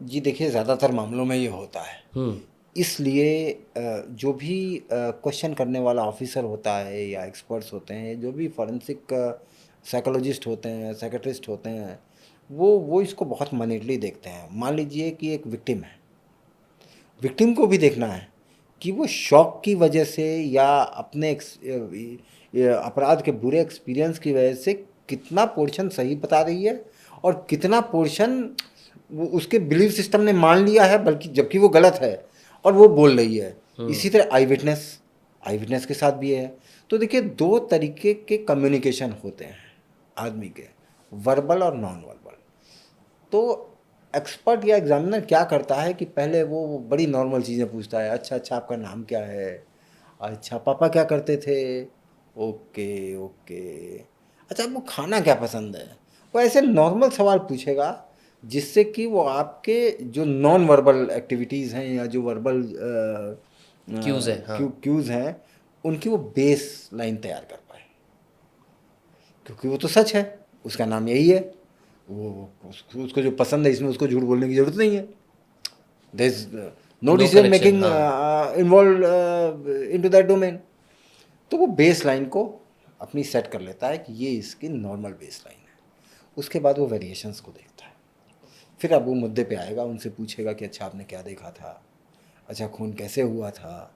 जी देखिए, ज़्यादातर मामलों में ये होता है। इसलिए जो भी क्वेश्चन करने वाला ऑफिसर होता है या एक्सपर्ट्स होते हैं, जो भी फॉरेंसिक साइकोलॉजिस्ट होते हैं, साइकेट्रिस्ट होते हैं, वो इसको बहुत माइन्यूटली देखते हैं। मान लीजिए कि एक विक्टिम है, विक्टिम को भी देखना है कि वो शॉक की वजह से या अपने अपराध के बुरे एक्सपीरियंस की वजह से कितना पोर्शन सही बता रही है और कितना पोर्शन वो उसके बिलीफ सिस्टम ने मान लिया है, बल्कि जबकि वो गलत है और वो बोल रही है। इसी तरह आई विटनेस के साथ भी है। तो देखिए, दो तरीके के कम्युनिकेशन होते हैं आदमी के, वर्बल और नॉन वर्बल। तो एक्सपर्ट या एग्जामिनर क्या करता है कि पहले वो बड़ी नॉर्मल चीज़ें पूछता है। अच्छा अच्छा, आपका नाम क्या है? अच्छा, पापा क्या करते थे? Okay okay. अच्छा, आपको खाना क्या पसंद है? वो ऐसे नॉर्मल सवाल पूछेगा जिससे कि वो आपके जो नॉन वर्बल एक्टिविटीज़ हैं या जो वर्बल क्यूज है, हाँ। क्यूज़ हैं, उनकी वो बेस लाइन तैयार कर पाए। क्योंकि वो तो सच है, उसका नाम यही है, वो उसको जो पसंद है, इसमें उसको झूठ बोलने की ज़रूरत नहीं है। There is no no decision connection, making हाँ। Involve into that domain. तो वो बेस लाइन को अपनी सेट कर लेता है कि ये इसकी नॉर्मल बेस लाइन है। उसके बाद वो वेरिएशंस को देखता है। फिर अब वो मुद्दे पे आएगा, उनसे पूछेगा कि अच्छा आपने क्या देखा था? अच्छा, खून कैसे हुआ था?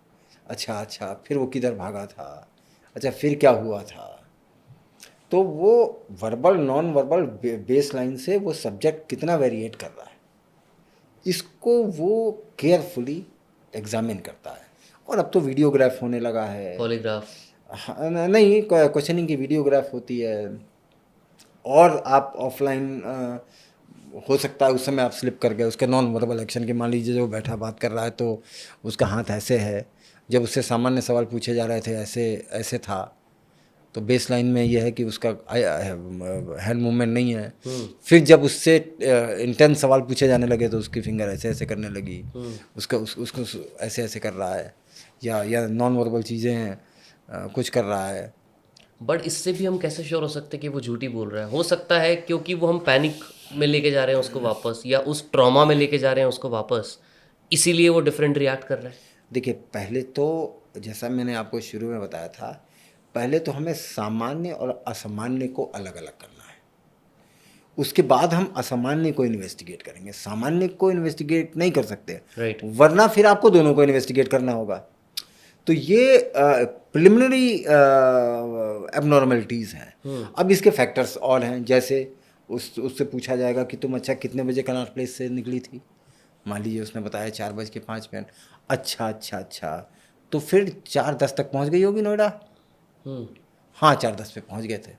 अच्छा अच्छा, फिर वो किधर भागा था? अच्छा, फिर क्या हुआ था? तो वो verbal non verbal base line से वो सब्जेक्ट कितना वेरिएट कर रहा है, इसको वो केयरफुली एग्जामिन करता है। और अब तो वीडियोग्राफ होने लगा है। पॉलीग्राफ। हाँ, नहीं, क्वेश्चनिंग की वीडियोग्राफ होती है। और आप ऑफलाइन हो सकता है उस समय आप स्लिप कर गए उसके नॉन वर्बल एक्शन के। मान लीजिए जो बैठा बात कर रहा है तो उसका हाथ ऐसे है, जब उससे सामान्य सवाल पूछे जा रहे थे ऐसे ऐसे था, तो बेस लाइन में यह है कि उसका हैंड मूवमेंट नहीं है। फिर जब उससे इंटेंस सवाल पूछे जाने लगे तो उसकी फिंगर ऐसे ऐसे करने लगी, उसको ऐसे ऐसे कर रहा है, या नॉन वर्बल चीज़ें हैं, कुछ कर रहा है। बट इससे भी हम कैसे श्योर हो सकते हैं कि वो झूठी बोल रहा है? हो सकता है क्योंकि वो हम पैनिक में लेके जा रहे हैं उसको वापस, या उस ट्रॉमा में लेके जा रहे हैं उसको वापस, इसीलिए वो डिफरेंट रिएक्ट कर रहा है। देखिए, पहले तो जैसा मैंने आपको शुरू में बताया था, पहले तो हमें सामान्य और असामान्य को अलग अलग करना है। उसके बाद हम असामान्य को इन्वेस्टिगेट करेंगे, सामान्य को इन्वेस्टिगेट नहीं कर सकते, राइट। वरना फिर आपको दोनों को इन्वेस्टिगेट करना होगा। तो ये प्रिलिमिनरी एबनॉर्मलिटीज़ हैं। अब इसके फैक्टर्स और हैं, जैसे उससे पूछा जाएगा कि तुम अच्छा कितने बजे कनॉट प्लेस से निकली थी? मान लीजिए उसने बताया 4:05। अच्छा अच्छा अच्छा, तो फिर 4:10 तक पहुंच गई होगी नोएडा? हाँ, 4:10 पे पहुंच गए थे।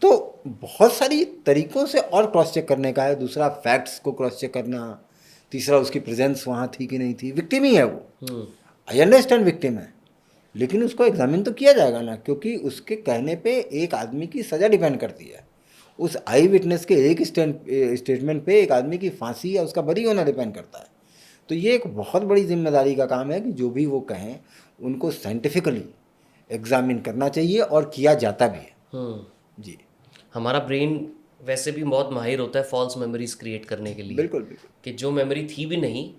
तो बहुत सारी तरीकों से और क्रॉस चेक करने का है। दूसरा, फैक्ट्स को क्रॉस चेक करना। तीसरा, उसकी प्रेजेंस वहाँ थी कि नहीं थी। विक्टिम ही है वो, आई अंडरस्टैंड विक्टिम है, लेकिन उसको एग्जामिन तो किया जाएगा ना, क्योंकि उसके कहने पे एक आदमी की सज़ा डिपेंड करती है। उस आई विटनेस के एक स्टेटमेंट पे एक आदमी की फांसी या उसका बरी होना डिपेंड करता है। तो ये एक बहुत बड़ी जिम्मेदारी का काम है कि जो भी वो कहें उनको साइंटिफिकली एग्जामिन करना चाहिए, और किया जाता भी है। जी हमारा ब्रेन वैसे भी बहुत माहिर होता है फॉल्स मेमोरीज क्रिएट करने के लिए, बिल्कुल बिल्कुल। कि जो मेमोरी थी भी नहीं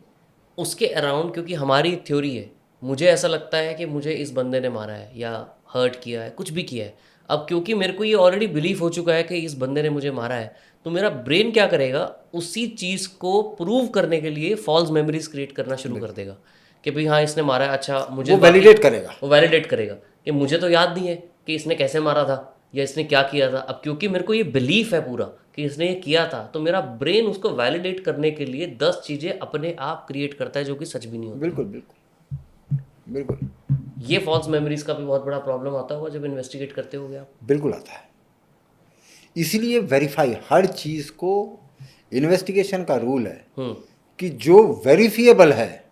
उसके अराउंड, क्योंकि हमारी थ्योरी है, मुझे ऐसा लगता है कि मुझे इस बंदे ने मारा है या हर्ट किया है, कुछ भी किया है। अब क्योंकि मेरे को ये ऑलरेडी बिलीफ हो चुका है कि इस बंदे ने मुझे मारा है, तो मेरा ब्रेन क्या करेगा, उसी चीज़ को प्रूव करने के लिए फॉल्स मेमोरीज क्रिएट करना शुरू कर देगा कि भाई हाँ इसने मारा है, अच्छा मुझे वो बाकी वैलिडेट करेगा। वो वैलिडेट करेगा कि मुझे तो याद नहीं है कि इसने कैसे मारा था या इसने क्या किया था। अब क्योंकि मेरे को ये बिलीफ है पूरा कि इसने ये किया था, तो मेरा ब्रेन उसको वैलिडेट करने के लिए 10 चीज़ें अपने आप क्रिएट करता है जो कि सच भी नहीं होती। बिल्कुल बिल्कुल बिल्कुल ये फॉल्स मेमोरीज का भी बहुत बड़ा प्रॉब्लम आता होगा जब इन्वेस्टिगेट करते होगे आप। बिल्कुल आता है। इसीलिए वेरीफाई हर चीज़ को, इन्वेस्टिगेशन का रूल है हम्म कि जो वेरीफिएबल है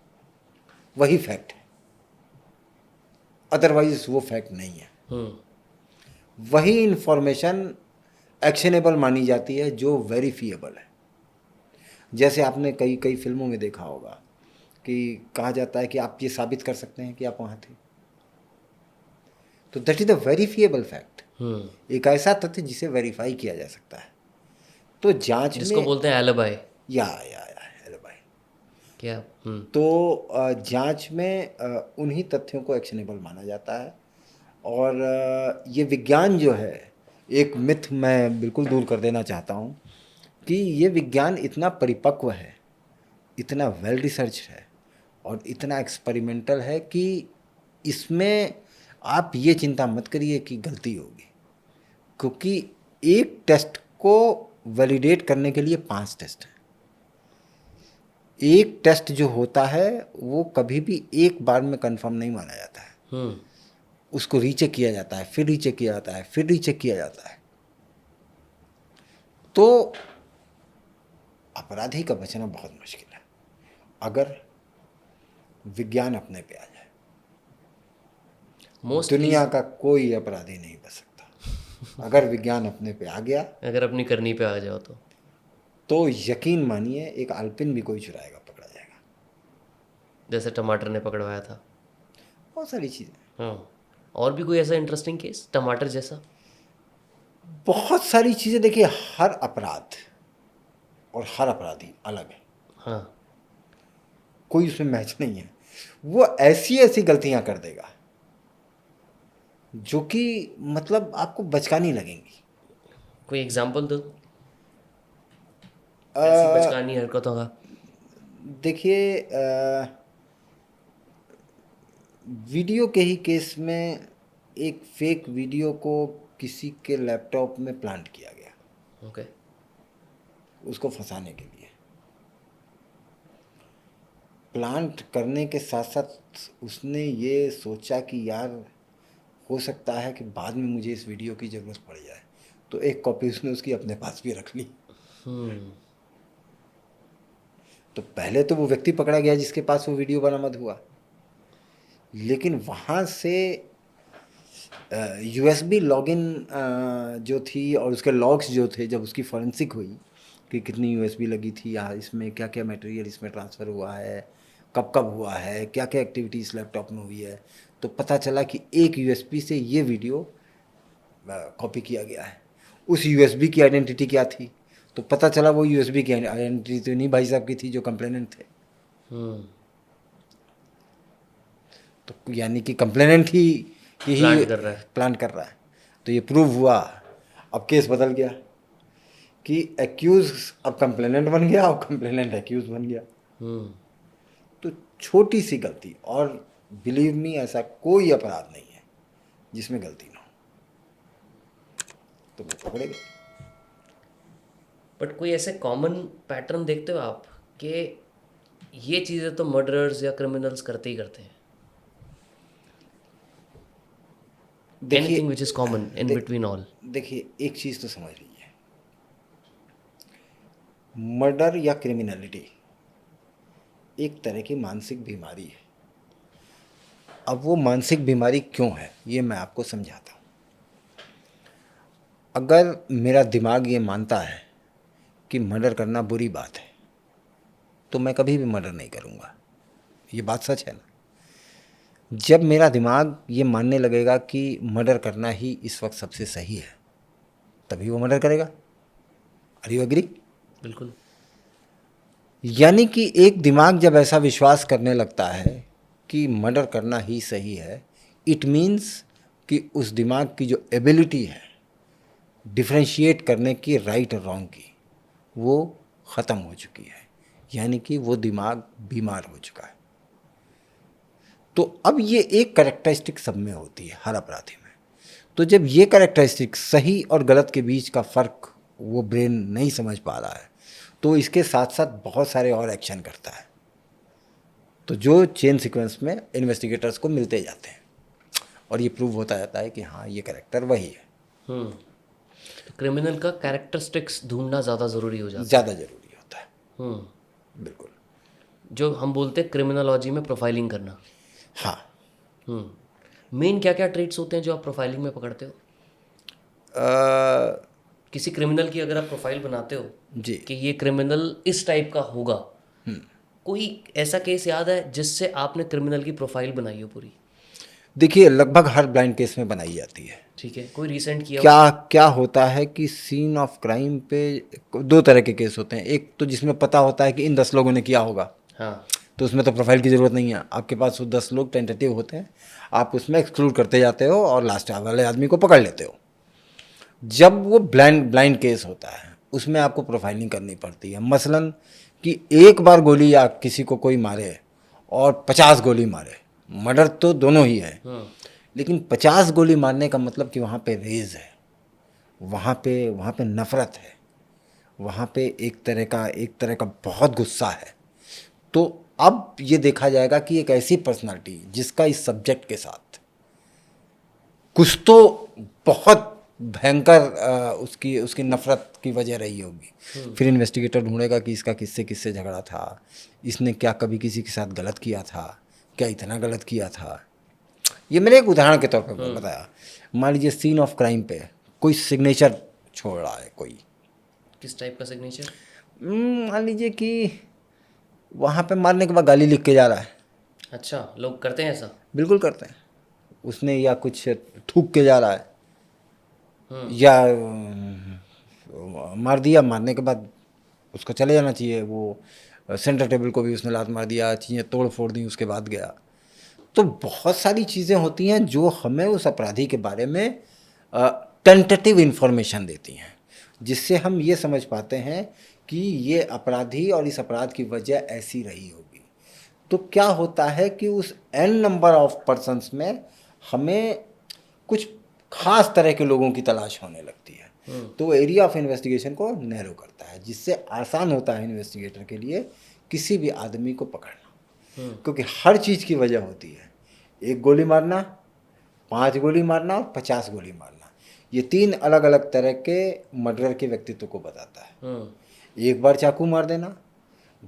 वही फैक्ट है, अदरवाइज वो फैक्ट नहीं है। वही इंफॉर्मेशन एक्शनेबल मानी जाती है जो वेरीफिएबल है। जैसे आपने कई कई फिल्मों में देखा होगा कि कहा जाता है कि आप ये साबित कर सकते हैं कि आप वहाँ थे, तो that is the verifiable fact, एक ऐसा तथ्य जिसे वेरीफाई किया जा सकता है। तो जांच जिसको में बोलते हैं एलिबाई। या हेलो भाई। क्या? तो जांच में उन्हीं तथ्यों को एक्शनेबल माना जाता है। और ये विज्ञान जो है, एक मिथ मैं बिल्कुल दूर कर देना चाहता हूँ कि ये विज्ञान इतना परिपक्व है, इतना वेल रिसर्च है और इतना एक्सपेरिमेंटल है कि इसमें आप ये चिंता मत करिए कि गलती होगी, क्योंकि एक टेस्ट को वैलिडेट करने के लिए 5 टेस्ट हैं। एक टेस्ट जो होता है वो कभी भी एक बार में कंफर्म नहीं माना जाता है, उसको रीचेक किया जाता है, फिर रीचेक किया जाता है, फिर रीचेक किया जाता है। तो अपराधी का बचना बहुत मुश्किल है अगर विज्ञान अपने पे आ जाए। मोस्ट दुनिया का कोई अपराधी नहीं बच सकता अगर विज्ञान अपने पे आ गया। अगर अपनी करनी पे आ जाओ तो यकीन मानिए एक अल्पिन भी कोई चुराएगा पकड़ा जाएगा। जैसे टमाटर ने पकड़वाया था। बहुत सारी चीज़ें, हाँ, और भी कोई ऐसा इंटरेस्टिंग केस टमाटर जैसा? बहुत सारी चीज़ें। देखिए, हर अपराध और हर अपराधी अलग है, हाँ। कोई उसमें मैच नहीं है। वो ऐसी ऐसी गलतियां कर देगा जो कि मतलब आपको बचकानी लगेंगी। कोई एग्जांपल दो ऐसी अ, बचकानी हरकतों का। देखिए, वीडियो के ही केस में एक फेक वीडियो को किसी के लैपटॉप में प्लांट किया गया ओके। उसको फंसाने के लिए। प्लांट करने के साथ साथ उसने ये सोचा कि यार हो सकता है कि बाद में मुझे इस वीडियो की ज़रूरत पड़ जाए, तो एक कॉपी उसने उसकी अपने पास भी रख ली। तो पहले तो वो व्यक्ति पकड़ा गया जिसके पास वो वीडियो बरामद हुआ, लेकिन वहाँ से यूएसबी लॉगिन जो थी और उसके लॉग्स जो थे, जब उसकी फॉरेंसिक हुई कि कितनी यूएसबी लगी थी या इसमें क्या क्या मटेरियल इसमें ट्रांसफ़र हुआ है, कब कब हुआ है, क्या क्या एक्टिविटी इस लैपटॉप में हुई है, तो पता चला कि एक यूएसबी से ये वीडियो कॉपी किया गया है। उस यूएसबी की आइडेंटिटी क्या थी, तो पता चला वो यूएसबी की आइडेंटिटी तो नहीं भाई साहब की थी जो कंप्लेनेंट थे। तो यानी कि कंप्लेनेंट ही कि ही प्लांट कर रहा है। प्लान कर रहा है। तो ये प्रूव हुआ। अब केस बदल गया कि एक्यूज अब कंप्लेनेंट बन गया और कंप्लेनेंट एक्यूज बन गया। तो छोटी सी गलती, और बिलीव मी ऐसा कोई अपराध नहीं है जिसमें गलती ना हो, तो वो पकड़े गए। बट कोई ऐसे कॉमन पैटर्न देखते हो आप कि ये चीज़ें तो मर्डरर्स या क्रिमिनल्स करते ही करते हैं? एनीथिंग देखिए which is common in between all. देखिए, एक चीज़ तो समझ लीजिए, मर्डर या क्रिमिनलिटी एक तरह की मानसिक बीमारी है। अब वो मानसिक बीमारी क्यों है ये मैं आपको समझाता हूँ। अगर मेरा दिमाग ये मानता है कि मर्डर करना बुरी बात है तो मैं कभी भी मर्डर नहीं करूँगा। ये बात सच है ना। जब मेरा दिमाग ये मानने लगेगा कि मर्डर करना ही इस वक्त सबसे सही है तभी वो मर्डर करेगा। Are you agree? बिल्कुल। यानी कि एक दिमाग जब ऐसा विश्वास करने लगता है कि मर्डर करना ही सही है, इट मीन्स कि उस दिमाग की जो एबिलिटी है डिफ्रेंशिएट करने की राइट और रॉन्ग की, वो ख़त्म हो चुकी है। यानी कि वो दिमाग बीमार हो चुका है। तो अब ये एक कैरेक्टरिस्टिक सब में होती है, हर अपराधी में। तो जब ये कैरेक्टरिस्टिक सही और गलत के बीच का फ़र्क वो ब्रेन नहीं समझ पा रहा है तो इसके साथ साथ बहुत सारे और एक्शन करता है, तो जो चेन सीक्वेंस में इन्वेस्टिगेटर्स को मिलते जाते हैं और ये प्रूव होता जाता है कि हाँ ये कैरेक्टर वही है। तो क्रिमिनल का कैरेक्टरिस्टिक्स ढूंढना ज़्यादा ज़रूरी हो जाता ज़्यादा ज़रूरी होता है। है। बिल्कुल। जो हम बोलते हैं क्रिमिनोलॉजी में प्रोफाइलिंग करना। हाँ। मेन क्या क्या ट्रेट्स होते हैं जो आप प्रोफाइलिंग में पकड़ते हो? अ, किसी क्रिमिनल की अगर आप प्रोफाइल बनाते हो जी। कि ये क्रिमिनल इस टाइप का होगा, कोई ऐसा केस याद है जिससे आपने क्रिमिनल की प्रोफाइल बनाई हो पूरी? देखिए लगभग हर ब्लाइंड केस में बनाई जाती है। ठीक है, कोई रिसेंट किया हो? क्या क्या होता है कि सीन ऑफ क्राइम पे दो तरह के केस होते हैं। एक तो जिसमें पता होता है कि इन 10 लोगों ने किया होगा, हाँ। तो उसमें तो प्रोफाइल की ज़रूरत नहीं है। आपके पास वो 10 लोग टेंटेटिव होते हैं, आप उसमें एक्सक्लूड करते जाते हो और लास्ट वाले आदमी को पकड़ लेते हो। जब वो ब्लाइंड ब्लाइंड केस होता है उसमें आपको प्रोफाइलिंग करनी पड़ती है। मसलन कि एक बार गोली या किसी को कोई मारे और 50 गोली मारे, मर्डर तो दोनों ही है, लेकिन 50 गोली मारने का मतलब कि वहाँ पे रेज है, वहाँ पे नफ़रत है, वहाँ पे एक तरह का बहुत गुस्सा है। तो अब ये देखा जाएगा कि एक ऐसी पर्सनालिटी जिसका इस सब्जेक्ट के साथ कुछ तो बहुत भयंकर उसकी उसकी नफ़रत की वजह रही होगी। फिर इन्वेस्टिगेटर ढूंढेगा कि इसका किससे किससे झगड़ा था, इसने क्या कभी किसी के साथ गलत किया था, क्या इतना गलत किया था। ये मैंने एक उदाहरण के तौर पर बताया। मान लीजिए सीन ऑफ क्राइम पे कोई सिग्नेचर छोड़ रहा है कोई, किस टाइप का सिग्नेचर? मान लीजिए कि वहाँ पे मारने के बाद गाली लिख के जा रहा है। अच्छा, लोग करते हैं ऐसा? बिल्कुल करते हैं। उसने या कुछ थूक के जा रहा है या मार दिया, मारने के बाद उसको चले जाना चाहिए। वो सेंटर टेबल को भी उसने लात मार दिया, चीज़ें तोड़ फोड़ दी, उसके बाद गया। तो बहुत सारी चीज़ें होती हैं जो हमें उस अपराधी के बारे में टेंटेटिव इन्फॉर्मेशन देती हैं, जिससे हम ये समझ पाते हैं कि ये अपराधी और इस अपराध की वजह ऐसी रही होगी। तो क्या होता है कि उस एन नंबर ऑफ पर्सन्स में हमें कुछ खास तरह के लोगों की तलाश होने लगती है। तो वो एरिया ऑफ इन्वेस्टिगेशन को नैरो करता है, जिससे आसान होता है इन्वेस्टिगेटर के लिए किसी भी आदमी को पकड़ना, क्योंकि हर चीज़ की वजह होती है। एक गोली मारना, 5 गोली मारना और 50 गोली मारना, ये 3 अलग अलग तरह के मर्डर के व्यक्तित्व को बताता है। एक बार चाकू मार देना,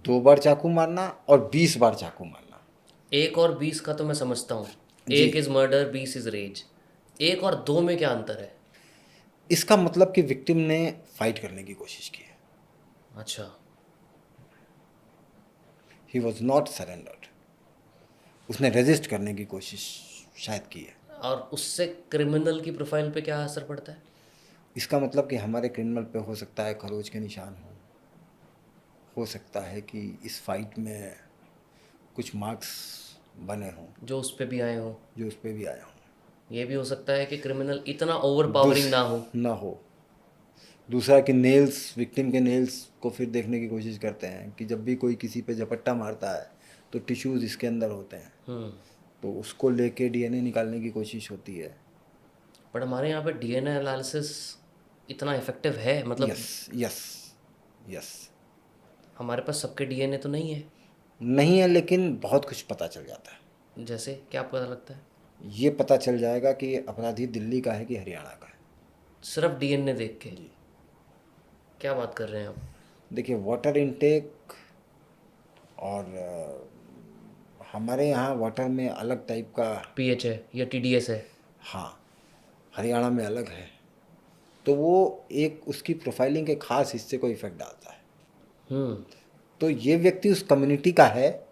2 बार चाकू मारना और 20 बार चाकू मारना। 1 और 20 का तो मैं समझता हूँ। जी। 1 इज़ मर्डर, 20 इज़ रेज। 1 और 2 में क्या अंतर है? इसका मतलब कि विक्टिम ने फाइट करने की कोशिश की है, अच्छा। ही वॉज नॉट सरेंडर्ड, उसने रेजिस्ट करने की कोशिश शायद की है। और उससे क्रिमिनल की प्रोफाइल पे क्या असर पड़ता है? इसका मतलब कि हमारे क्रिमिनल पे हो सकता है खरोच के निशान हो सकता है कि इस फाइट में कुछ मार्क्स बने हों जो उस पे भी आए हों। जो उस पर भी आया हों। ये भी हो सकता है कि क्रिमिनल इतना ओवर पावरिंग ना हो। ना हो। दूसरा कि नेल्स, विक्टिम के नेल्स को फिर देखने की कोशिश करते हैं कि जब भी कोई किसी पे झपट्टा मारता है तो टिश्यूज़ इसके अंदर होते हैं, तो उसको लेके डीएनए निकालने की कोशिश होती है। बट हमारे यहाँ पे डीएनए एनालिसिस इतना इफेक्टिव है, मतलब यस, यस, यस। हमारे पास सबके डीएनए तो नहीं है। नहीं है, लेकिन बहुत कुछ पता चल जाता है। जैसे क्या पता लगता है? ये पता चल जाएगा कि अपराधी दिल्ली का है कि हरियाणा का है। सिर्फ डीएनए देख के? जी। क्या बात कर रहे हैं आप? देखिए वाटर इनटेक और हमारे यहाँ वाटर में अलग टाइप का, पीएच है या टीडीएस है? हाँ, हरियाणा में अलग है। तो वो एक उसकी प्रोफाइलिंग के खास हिस्से को इफेक्ट डालता है। हम्म। तो ये व्यक्ति उस कम्युनिटी का है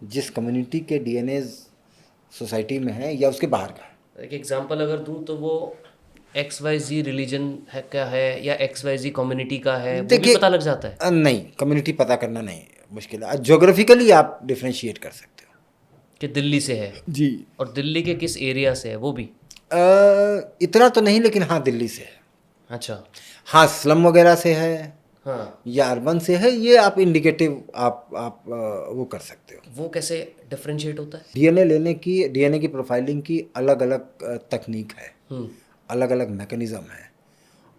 जिस कम्युनिटी के डीएनए सोसाइटी में है या उसके बाहर का है। एक एग्जांपल अगर दूं तो वो XYZ रिलीजन है क्या है या XYZ कम्युनिटी का है, वो भी देखिए, पता लग जाता है? नहीं, कम्युनिटी पता करना नहीं मुश्किल है। ज्योग्राफिकली आप डिफ्रेंशिएट कर सकते हो। कि दिल्ली से है, जी। और दिल्ली के किस एरिया से है वो भी? इतना तो नहीं, लेकिन हाँ दिल्ली से है। अच्छा। हाँ, स्लम वगैरह से है हाँ। या अर्बन से है, ये आप इंडिकेटिव आप वो कर सकते हो। वो कैसे डिफरेंशिएट होता है? डीएनए की प्रोफाइलिंग की अलग अलग तकनीक है, हम्म। अलग अलग मैकेनिज्म है।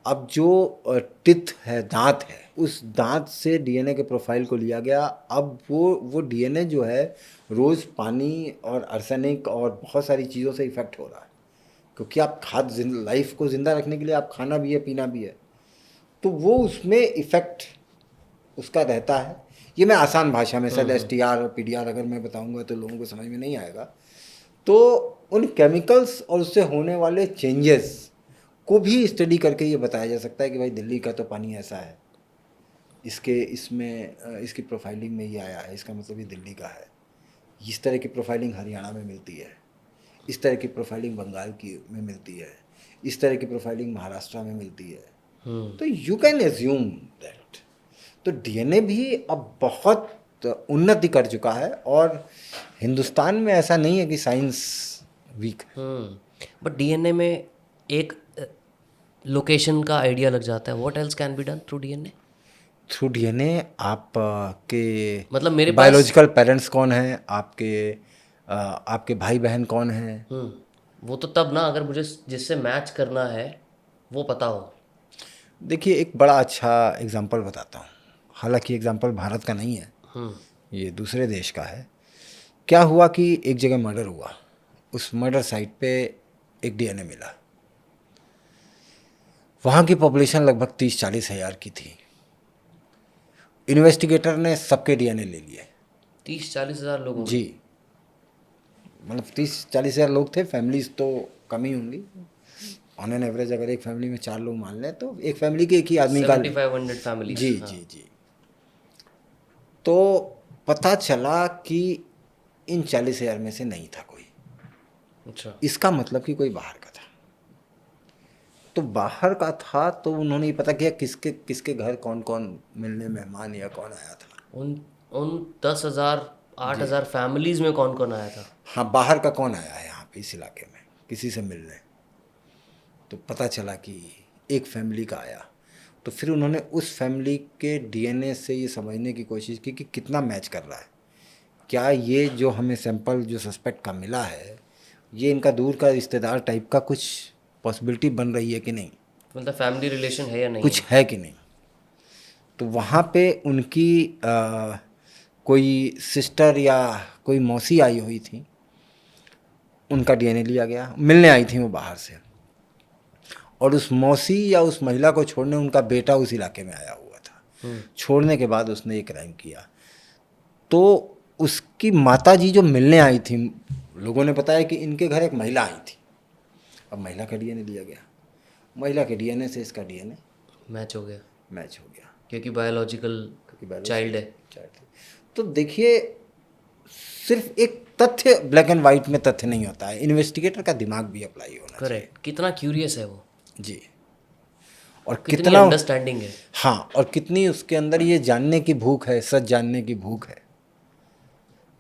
अब जो टिथ है, दांत है, उस दांत से डीएनए के प्रोफाइल को लिया गया। अब वो डीएनए जो है रोज़ पानी और आर्सेनिक और बहुत सारी चीज़ों से इफेक्ट हो रहा है, क्योंकि आप लाइफ को ज़िंदा रखने के लिए आप खाना भी है, पीना भी है, तो वो उसमें इफ़ेक्ट उसका रहता है। ये मैं आसान भाषा में, शायद STR और PDR अगर मैं बताऊंगा तो लोगों को समझ में नहीं आएगा। तो उन केमिकल्स और उससे होने वाले चेंजेस को भी स्टडी करके ये बताया जा सकता है कि भाई दिल्ली का तो पानी ऐसा है, इसकी प्रोफाइलिंग में ये आया है, इसका मतलब ये दिल्ली का है। इस तरह की प्रोफाइलिंग हरियाणा में मिलती है, इस तरह की प्रोफाइलिंग बंगाल में मिलती है, इस तरह की प्रोफाइलिंग महाराष्ट्र में मिलती है। तो यू कैन एज्यूम दैट। तो डीएनए भी अब बहुत उन्नति कर चुका है, और हिंदुस्तान में ऐसा नहीं है कि साइंस वीक है। बट डीएनए में एक लोकेशन का आइडिया लग जाता है। What else can be done through DNA? Through DNA आप के मतलब मेरे पास बायोलॉजिकल पेरेंट्स कौन हैं, आपके भाई बहन कौन हैं। वो तो तब ना, अगर मुझे जिससे मैच करना है वो पता हो। देखिए, एक बड़ा अच्छा एग्जांपल बताता हूँ। हालांकि एग्जांपल भारत का नहीं है, ये दूसरे देश का है। क्या हुआ कि एक जगह मर्डर हुआ, उस मर्डर साइट पे एक डीएनए मिला। वहाँ की पॉपुलेशन लगभग 30-40 हज़ार की थी। इन्वेस्टिगेटर ने सबके डीएनए ले लिए। 30-40 हज़ार लोगों के? जी, मतलब 30-40 हज़ार लोग थे। फैमिलीज तो कम ही होंगी, ऑन एन एवरेज अगर एक फैमिली में 4 लोग मान लें तो एक फैमिली के एक ही आदमी का। 7500 फैमिली। जी जी जी। तो पता चला कि इन 40,000 में से नहीं था कोई। अच्छा। इसका मतलब कि कोई बाहर का था। तो बाहर का था तो उन्होंने ये पता किया किसके किसके घर कौन कौन मिलने मेहमान या कौन आया था। उन 10,000 8,000 फैमिलीज में कौन कौन आया था? हाँ, बाहर का कौन आया है यहाँ पे इस इलाके में किसी से मिलने। तो पता चला कि एक फैमिली का आया। तो फिर उन्होंने उस फैमिली के डीएनए से ये समझने की कोशिश की कि कितना मैच कर रहा है, क्या ये जो हमें सैंपल जो सस्पेक्ट का मिला है ये इनका दूर का रिश्तेदार टाइप का कुछ पॉसिबिलिटी बन रही है कि नहीं, मतलब फैमिली रिलेशन है या नहीं कुछ है कि नहीं। तो वहाँ पे उनकी कोई सिस्टर या कोई मौसी आई हुई थी, उनका डीएनए लिया गया। मिलने आई थी वो बाहर से, और उस मौसी या उस महिला को छोड़ने उनका बेटा उस इलाके में आया हुआ था। छोड़ने के बाद उसने ये क्राइम किया। तो उसकी माताजी जो मिलने आई थी, लोगों ने बताया कि इनके घर एक महिला आई थी। अब महिला का डीएनए लिया गया, महिला के डीएनए से इसका डीएनए मैच हो गया, मैच हो गया, क्योंकि बायोलॉजिकल चाइल्ड है। तो देखिए, सिर्फ एक तथ्य ब्लैक एंड वाइट में तथ्य नहीं होता है, इन्वेस्टिगेटर का दिमाग भी अप्लाई होना चाहिए। करेक्ट। कितना क्यूरियस है वो, जी, और कितनी कितना अंडरस्टैंडिंग है। हाँ, और कितनी उसके अंदर ये जानने की भूख है, सच जानने की भूख है।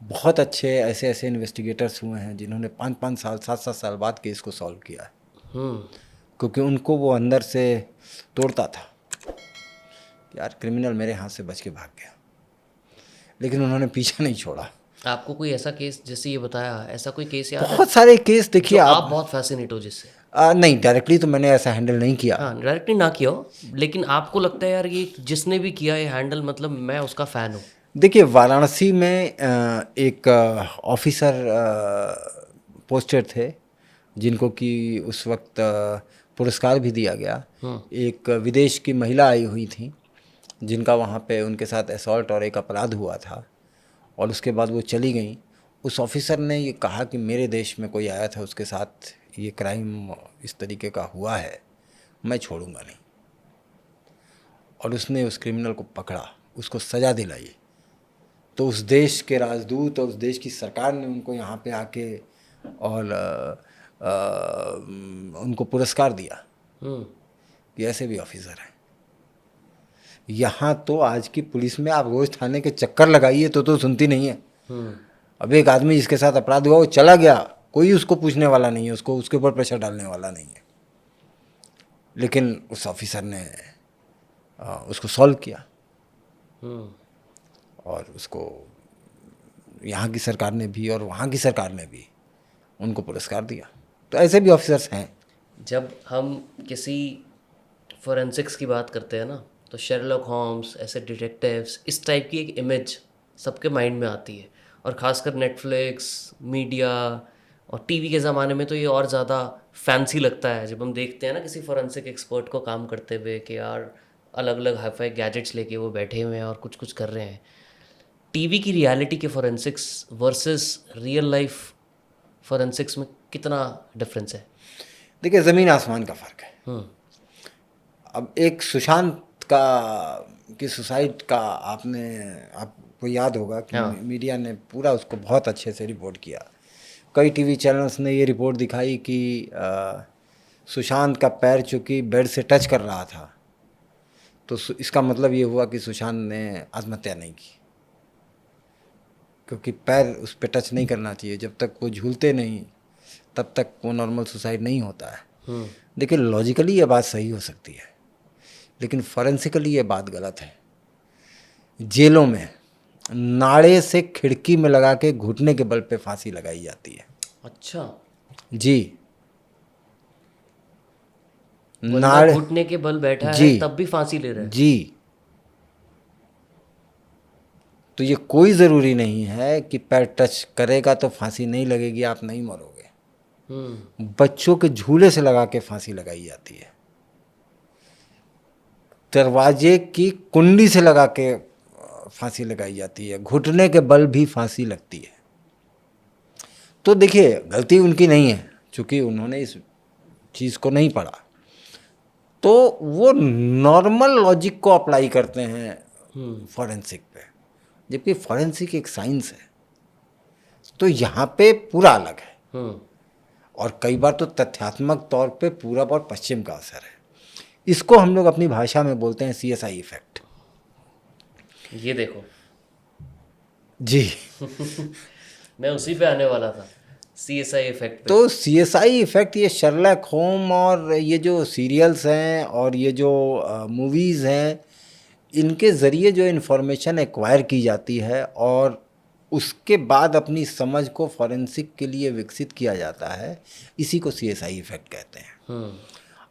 बहुत अच्छे ऐसे ऐसे इन्वेस्टिगेटर्स हुए हैं जिन्होंने 5-5 साल 7-7 साल बाद केस को सॉल्व किया है, क्योंकि उनको वो अंदर से तोड़ता था यार क्रिमिनल मेरे हाथ से बच के भाग गया, लेकिन उन्होंने पीछा नहीं छोड़ा। आपको कोई ऐसा केस, जैसे ये बताया, ऐसा कोई केस याद है बहुत सारे केस देखिए जो आप। आप बहुत फैसिनेट हो जिससे? नहीं, डायरेक्टली तो मैंने ऐसा हैंडल नहीं किया। हाँ, डायरेक्टली ना किया हो, लेकिन आपको लगता है यार ये जिसने भी किया ये हैंडल, मतलब मैं उसका फ़ैन हूँ। देखिए, वाराणसी में एक ऑफिसर पोस्टेड थे जिनको कि उस वक्त पुरस्कार भी दिया गया। एक विदेश की महिला आई हुई थी जिनका वहाँ पे उनके साथ असॉल्ट और एक अपराध हुआ था, और उसके बाद वो चली गई। उस ऑफिसर ने ये कहा कि मेरे देश में कोई आया था, उसके साथ ये क्राइम इस तरीके का हुआ है, मैं छोड़ूंगा नहीं। और उसने उस क्रिमिनल को पकड़ा, उसको सज़ा दिलाई। तो उस देश के राजदूत और उस देश की सरकार ने उनको यहाँ पे आके और उनको पुरस्कार दिया कि ऐसे भी ऑफिसर हैं। यहाँ तो आज की पुलिस में आप रोज़ थाने के चक्कर लगाइए तो सुनती नहीं है। अब एक आदमी जिसके साथ अपराध हुआ वो चला गया, कोई उसको पूछने वाला नहीं है, उसको उसके ऊपर प्रेशर डालने वाला नहीं है। लेकिन उस ऑफिसर ने उसको सॉल्व किया और उसको यहाँ की सरकार ने भी और वहाँ की सरकार ने भी उनको पुरस्कार दिया। तो ऐसे भी ऑफिसर्स हैं। जब हम किसी फोरेंसिक्स की बात करते हैं ना, तो शेरलॉक होम्स, ऐसे डिटेक्टिव्स, इस टाइप की एक इमेज सबके माइंड में आती है। और ख़ासकर नेटफ्लिक्स, मीडिया और टीवी के ज़माने में तो ये और ज़्यादा फैंसी लगता है जब हम देखते हैं ना किसी फोरेंसिक एक्सपर्ट को काम करते हुए कि यार अलग अलग हाई-फाई गैजेट्स लेके वो बैठे हुए हैं और कुछ कुछ कर रहे हैं। टीवी की रियलिटी के forensics versus real life forensics में कितना डिफरेंस है? देखिए, ज़मीन आसमान का फ़र्क है। अब एक सुशांत की सुसाइड का आपको याद होगा कि मीडिया ने पूरा उसको बहुत अच्छे से रिपोर्ट किया। कई टीवी चैनल्स ने ये रिपोर्ट दिखाई कि सुशांत का पैर चूँकि बेड से टच कर रहा था, तो इसका मतलब ये हुआ कि सुशांत ने आत्महत्या नहीं की, क्योंकि पैर उस पर टच नहीं करना चाहिए। जब तक वो झूलते नहीं तब तक वो नॉर्मल सुसाइड नहीं होता है। देखिए, लॉजिकली ये बात सही हो सकती है, लेकिन फॉरेंसिकली ये बात गलत है। जेलों में नाड़े से खिड़की में लगा के घुटने के बल पे फांसी लगाई जाती है। अच्छा जी, बंदा घुटने के बल बैठा है तब भी फांसी ले रहा है? जी। तो ये कोई ज़रूरी नहीं है कि पैर टच करेगा तो फांसी नहीं लगेगी, आप नहीं मरोगे। बच्चों के झूले से लगा के फांसी लगाई जाती है, दरवाजे की कुंडी से लगा के फांसी लगाई जाती है, घुटने के बल भी फांसी लगती है। तो देखिए, गलती उनकी नहीं है, चूँकि उन्होंने इस चीज़ को नहीं पढ़ा, तो वो नॉर्मल लॉजिक को अप्लाई करते हैं फॉरेंसिक पे, जबकि फॉरेंसिक एक साइंस है। तो यहाँ पे पूरा अलग है। और कई बार तो तथ्यात्मक तौर पे पूरब और पश्चिम का असर है। इसको हम लोग अपनी भाषा में बोलते हैं CSI इफेक्ट। ये देखो जी। मैं उसी पे आने वाला था, CSI इफेक्ट पे। तो CSI इफेक्ट, ये शर्लक होम और ये जो सीरियल्स हैं और ये जो मूवीज़ हैं, इनके ज़रिए जो इन्फॉर्मेशन एक्वायर की जाती है और उसके बाद अपनी समझ को फॉरेंसिक के लिए विकसित किया जाता है, इसी को CSI इफेक्ट कहते हैं।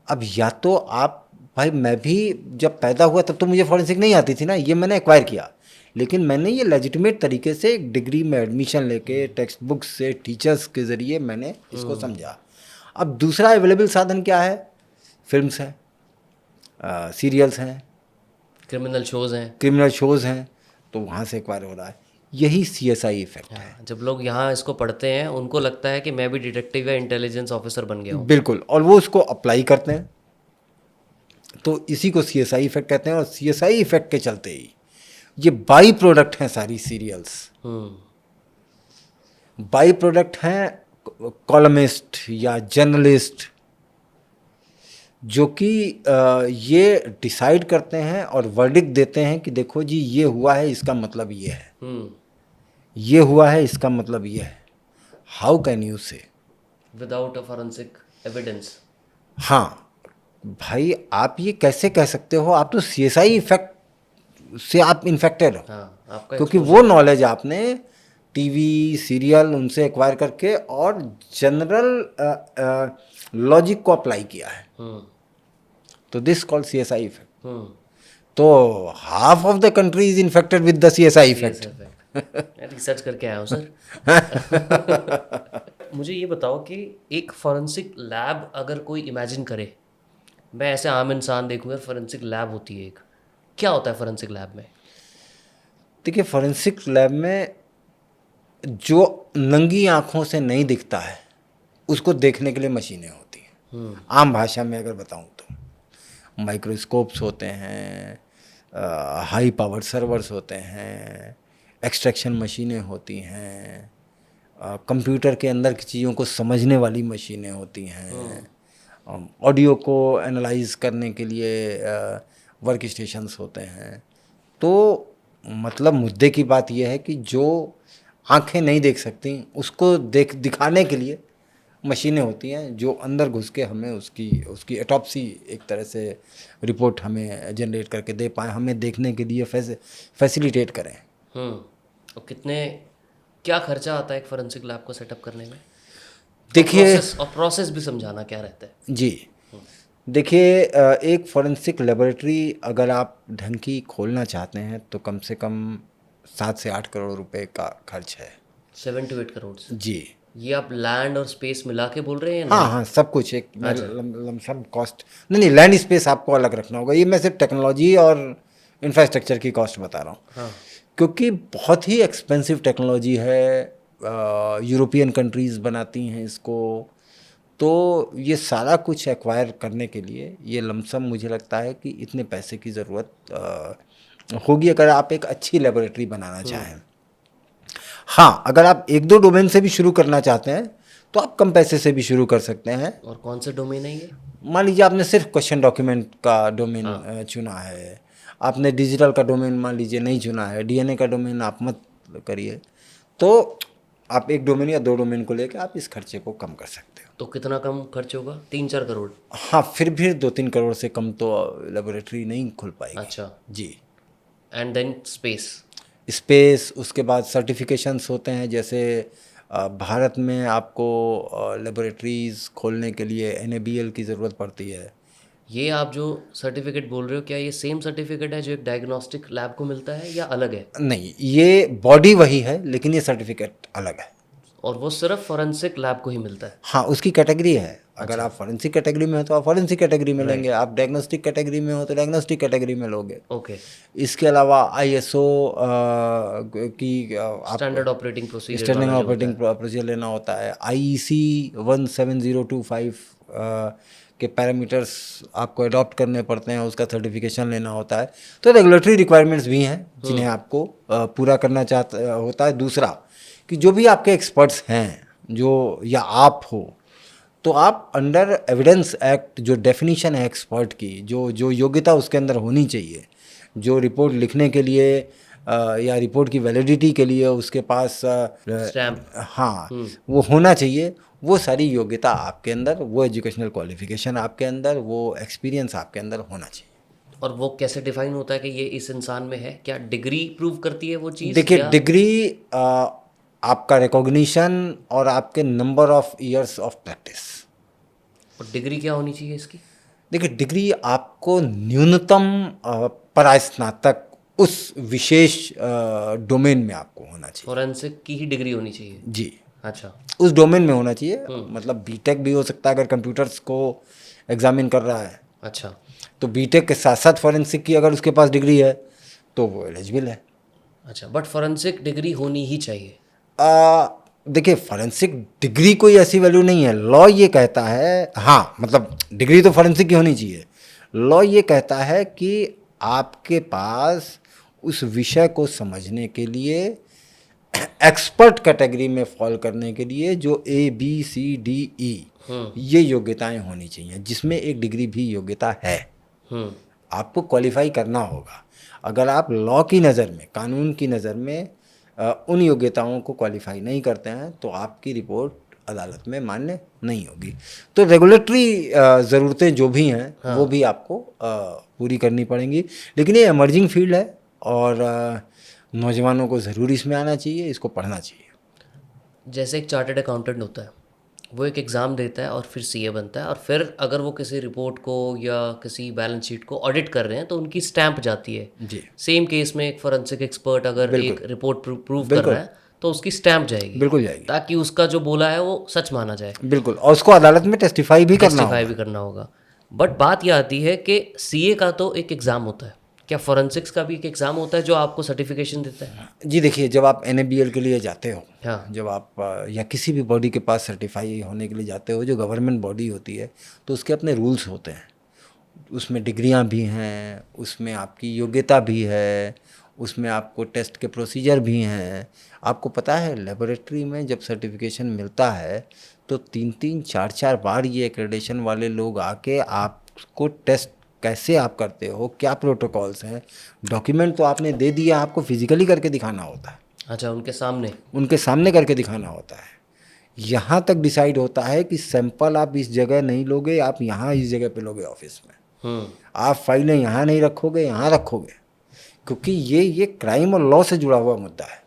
अब या तो आप, भाई मैं भी जब पैदा हुआ तब तो मुझे फॉरेंसिक नहीं आती थी ना, ये मैंने एक्वायर किया, लेकिन मैंने ये लेजिटिमेट तरीके से एक डिग्री में एडमिशन लेके टेक्स्ट बुक्स से, टीचर्स के ज़रिए मैंने इसको समझा। अब दूसरा अवेलेबल साधन क्या है? फिल्म्स हैं, सीरियल्स हैं, क्रिमिनल शोज़ हैं, तो वहाँ से एक्वायर हो रहा है। यही CSI इफेक्ट है। जब लोग यहाँ इसको पढ़ते हैं उनको लगता है कि मैं भी डिटेक्टिव या इंटेलिजेंस ऑफिसर बन गया हूँ। बिल्कुल, और वो उसको अप्लाई करते हैं, तो इसी को CSI इफेक्ट कहते हैं। और CSI इफेक्ट के चलते ही ये बाई प्रोडक्ट हैं सारी सीरियल्स, बाई प्रोडक्ट हैं कॉलमिस्ट या जर्नलिस्ट, जो कि ये डिसाइड करते हैं और वर्डिक्ट देते हैं कि देखो जी, ये हुआ है इसका मतलब ये है, ये हुआ है इसका मतलब ये है। हाउ कैन यू से विदाउट अ फॉरेंसिक एविडेंस? हाँ भाई, आप ये कैसे कह सकते हो? आप तो CSI इफेक्ट से आप इन्फेक्टेड हो। आपका क्योंकि वो नॉलेज आपने टीवी सीरियल उनसे एक्वायर करके और जनरल लॉजिक को अप्लाई किया है। तो दिस कॉल्ड CSI इफेक्ट। तो half of the country is infected with the CSI effect. Research करके आया हूँ सर। मुझे ये बताओ कि एक फॉरेंसिक लैब अगर कोई इमेजिन करे, मैं ऐसे आम इंसान देखूंगा, फॉरेंसिक लैब होती है एक, क्या होता है फॉरेंसिक लैब में? देखिए, फॉरेंसिक लैब में जो नंगी आँखों से नहीं दिखता है उसको देखने के लिए मशीनें होती हैं। आम भाषा में अगर बताऊं तो माइक्रोस्कोप्स होते हैं, हाई पावर सर्वर्स होते हैं, एक्सट्रैक्शन मशीनें होती हैं, कंप्यूटर के अंदर की चीज़ों को समझने वाली मशीनें होती हैं, ऑडियो को एनालाइज करने के लिए वर्क स्टेशंस होते हैं। तो मतलब मुद्दे की बात यह है कि जो आंखें नहीं देख सकती उसको दिखाने के लिए मशीनें होती हैं, जो अंदर घुस के हमें उसकी ऑटोप्सी एक तरह से रिपोर्ट हमें जनरेट करके दे पाए, हमें देखने के लिए फैसिलिटेट करें। और क्या खर्चा आता है एक फोरेंसिक लैब को सेटअप करने में? देखिए, और प्रोसेस भी समझाना क्या रहता है। जी देखिए, एक फॉरेंसिक लेबोरेटरी अगर आप ढंग की खोलना चाहते हैं तो कम से कम 7 से 8 करोड़ रुपए का खर्च है। 7 to 8 करोड़ से? जी। ये आप लैंड और स्पेस मिला के बोल रहे हैं? हाँ हाँ, सब कुछ एक लमसम कॉस्ट नहीं, लैंड स्पेस आपको अलग रखना होगा। ये मैं सिर्फ टेक्नोलॉजी और इंफ्रास्ट्रक्चर की कॉस्ट बता रहा हूँ। हाँ। क्योंकि बहुत ही एक्सपेंसिव टेक्नोलॉजी है, यूरोपियन कंट्रीज़ बनाती हैं इसको, तो ये सारा कुछ एक्वायर करने के लिए ये लमसम मुझे लगता है कि इतने पैसे की ज़रूरत होगी अगर आप एक अच्छी लेबोरेटरी बनाना चाहें। हाँ, अगर आप 1-2 डोमेन से भी शुरू करना चाहते हैं तो आप कम पैसे से भी शुरू कर सकते हैं। और कौन से डोमेन है ये? मान लीजिए आपने सिर्फ क्वेश्चन डॉक्यूमेंट का डोमेन चुना है, आपने डिजिटल का डोमेन मान लीजिए नहीं चुना है, डीएनए का डोमेन आप मत करिए, तो आप 1 डोमेन या 2 डोमेन को लेकर आप इस खर्चे को कम कर सकते हो। तो कितना कम खर्च होगा? 3-4 करोड़? हाँ, फिर भी 2-3 करोड़ से कम तो लेबोरेटरी नहीं खुल पाएगी। अच्छा जी। एंड देन स्पेस, उसके बाद सर्टिफिकेशंस होते हैं, जैसे भारत में आपको लेबोरेटरीज़ खोलने के लिए NABL की ज़रूरत पड़ती है। ये आप जो सर्टिफिकेट बोल रहे हो क्या ये सेम सर्टिफिकेट है जो एक डायग्नोस्टिक लैब को मिलता है या अलग है? नहीं, ये बॉडी वही है लेकिन ये सर्टिफिकेट अलग है। और वो सिर्फ फोरेंसिक लैब को ही मिलता है? हाँ, उसकी कैटेगरी है। अगर आप फॉरेंसिक कैटेगरी में हो तो आप फॉरेंसिक कैटेगरी में लेंगे, आप डायग्नोस्टिक कैटेगरी में हो तो डायग्नोस्टिक कैटेगरी में लोगे। ओके। इसके अलावा ISO की standard operating procedure standing operating procedure लेना होता है। IEC 17025 के पैरामीटर्स आपको अडॉप्ट करने पड़ते हैं, उसका सर्टिफिकेशन लेना होता है। तो रेगुलेटरी रिक्वायरमेंट्स भी हैं जिन्हें आपको पूरा करना होता है। दूसरा कि जो भी आपके एक्सपर्ट्स हैं, जो या आप हो, तो आप अंडर एविडेंस एक्ट जो डेफिनीशन है एक्सपर्ट की, जो योग्यता उसके अंदर होनी चाहिए, जो रिपोर्ट लिखने के लिए या रिपोर्ट की वैलिडिटी के लिए उसके पास स्टैम्प, हाँ, वो होना चाहिए। वो सारी योग्यता आपके अंदर, वो एजुकेशनल क्वालिफिकेशन आपके अंदर, वो एक्सपीरियंस आपके अंदर होना चाहिए। और वो कैसे डिफाइन होता है कि ये इस इंसान में है? क्या डिग्री प्रूव करती है वो चीज़? देखिए, डिग्री आपका रिकॉग्निशन और आपके number of years of practice. और डिग्री क्या होनी चाहिए इसकी? देखिए, डिग्री आपको न्यूनतम परास्नातक उस विशेष डोमेन में आपको होना चाहिए। फोरेंसिक की ही डिग्री होनी चाहिए? जी। अच्छा। उस डोमेन में होना चाहिए। मतलब बीटेक भी हो सकता है अगर कंप्यूटर्स को एग्जामिन कर रहा है। अच्छा। तो बीटेक के साथ साथ फॉरेंसिक की अगर उसके पास डिग्री है तो वो एलिजिबल है। अच्छा, बट फोरेंसिक डिग्री होनी ही चाहिए? देखिए, फॉरेंसिक डिग्री कोई ऐसी वैल्यू नहीं है। लॉ ये कहता है, हाँ मतलब डिग्री तो फॉरेंसिक की होनी चाहिए। लॉ ये कहता है कि आपके पास उस विषय को समझने के लिए एक्सपर्ट कैटेगरी में फॉल करने के लिए जो ABCDE ये योग्यताएं होनी चाहिए, जिसमें एक डिग्री भी योग्यता है। आपको क्वालिफाई करना होगा। अगर आप लॉ की नज़र में, कानून की नज़र में उन योग्यताओं को क्वालिफाई नहीं करते हैं तो आपकी रिपोर्ट अदालत में मान्य नहीं होगी। तो रेगुलेटरी ज़रूरतें जो भी हैं वो भी आपको पूरी करनी पड़ेंगी। लेकिन ये इमर्जिंग फील्ड है और नौजवानों को ज़रूर इसमें आना चाहिए, इसको पढ़ना चाहिए। जैसे एक चार्टर्ड अकाउंटेंट होता है, वो एक एग्ज़ाम देता है और फिर CA बनता है, और फिर अगर वो किसी रिपोर्ट को या किसी बैलेंस शीट को ऑडिट कर रहे हैं तो उनकी स्टैंप जाती है। जी। सेम केस में एक फोरेंसिक एक्सपर्ट अगर एक रिपोर्ट प्रूव कर रहा है तो उसकी स्टैंप जाएगी। बिल्कुल जाएगी, ताकि उसका जो बोला है वो सच माना जाए। बिल्कुल। और उसको अदालत में टेस्टिफाई भी करना होगा। बट बात यह आती है कि CA का तो एक एग्ज़ाम होता है, क्या फोरेंसिक्स का भी एक एग्ज़ाम होता है जो आपको सर्टिफिकेशन देता है? जी देखिए, जब आप NABL के लिए जाते हो, हाँ। जब आप या किसी भी बॉडी के पास सर्टिफाई होने के लिए जाते हो, जो गवर्नमेंट बॉडी होती है, तो उसके अपने रूल्स होते हैं। उसमें डिग्रियां भी हैं, उसमें आपकी योग्यता भी है, उसमें आपको टेस्ट के प्रोसीजर भी हैं। आपको पता है लेबोरेटरी में जब सर्टिफिकेशन मिलता है तो 3-3 4-4 बार ये एक्रेडिटेशन वाले लोग आके आपको टेस्ट कैसे आप करते हो, क्या प्रोटोकॉल्स हैं, डॉक्यूमेंट तो आपने दे दिया, आपको फिजिकली करके दिखाना होता है, अच्छा, उनके सामने। उनके सामने करके दिखाना होता है। यहाँ तक डिसाइड होता है कि सैंपल आप इस जगह नहीं लोगे, आप यहाँ इस जगह पे लोगे ऑफिस में। आप फाइलें यहाँ नहीं रखोगे, यहाँ रखोगे, क्योंकि ये क्राइम और लॉ से जुड़ा हुआ मुद्दा है।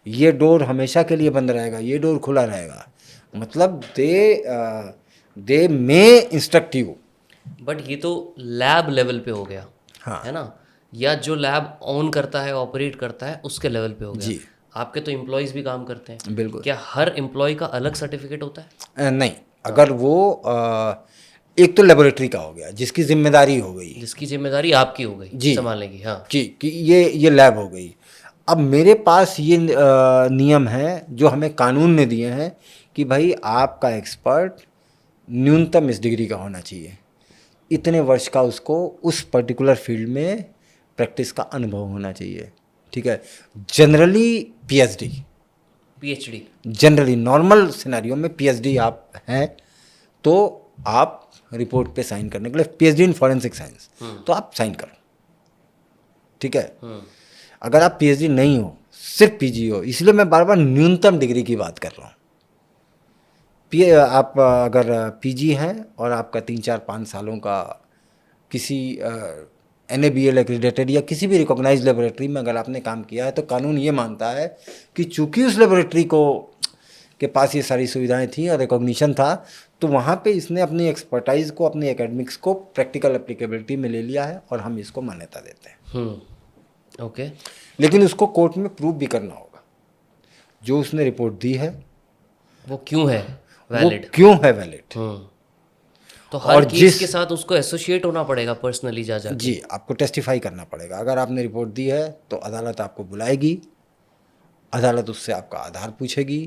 ये डोर हमेशा के लिए बंद रहेगा, ये डोर खुला रहेगा, मतलब दे मे इंस्ट्रक्ट यू। बट ये तो लैब लेवल पे हो गया, हाँ है ना? या जो लैब ऑन करता है, ऑपरेट करता है, उसके लेवल पे हो गया। जी आपके तो एम्प्लॉयज़ भी काम करते हैं। बिल्कुल। क्या हर एम्प्लॉय का अलग सर्टिफिकेट होता है? नहीं, अगर वो एक तो लेबोरेटरी का हो गया जिसकी जिम्मेदारी हो गई, जिसकी जिम्मेदारी आपकी हो गई जी संभालने की। हाँ। जी, कि ये लैब हो गई। अब मेरे पास ये नियम है जो हमें कानून ने दिए हैं कि भाई आपका एक्सपर्ट न्यूनतम इस डिग्री का होना चाहिए, इतने वर्ष का उसको उस पर्टिकुलर फील्ड में प्रैक्टिस का अनुभव होना चाहिए, ठीक है। Generally PhD, PhD। Generally normal scenario में PhD आप हैं तो आप रिपोर्ट पे साइन करने के लिए, PhD इन फॉरेंसिक साइंस, तो आप साइन करो, ठीक है। अगर आप PhD नहीं हो, सिर्फ PG हो, इसलिए मैं बार बार न्यूनतम डिग्री की बात कर रहा हूँ। आप अगर PG हैं और आपका 3-4-5 सालों का किसी NABL एक्रीडेटेड या किसी भी रिकॉग्नाइज्ड लेबोरेटरी में अगर आपने काम किया है तो कानून ये मानता है कि चूंकि उस लेबोरेटरी को के पास ये सारी सुविधाएं थी और रिकॉग्निशन था, तो वहाँ पे इसने अपनी एक्सपर्टाइज को, अपनी एकेडमिक्स को प्रैक्टिकल एप्लीकेबिलिटी में ले लिया है और हम इसको मान्यता देते हैं। ओके। लेकिन उसको कोर्ट में प्रूव भी करना होगा जो उसने रिपोर्ट दी है वो क्यों है वो वैलिड। क्यों है वैलिड। तो हर केस के साथ उसको एसोसिएट होना पड़ेगा पर्सनली जा जाके। जी, आपको टेस्टिफाई करना पड़ेगा। अगर आपने रिपोर्ट दी है तो अदालत आपको बुलाएगी, अदालत उससे आपका आधार पूछेगी,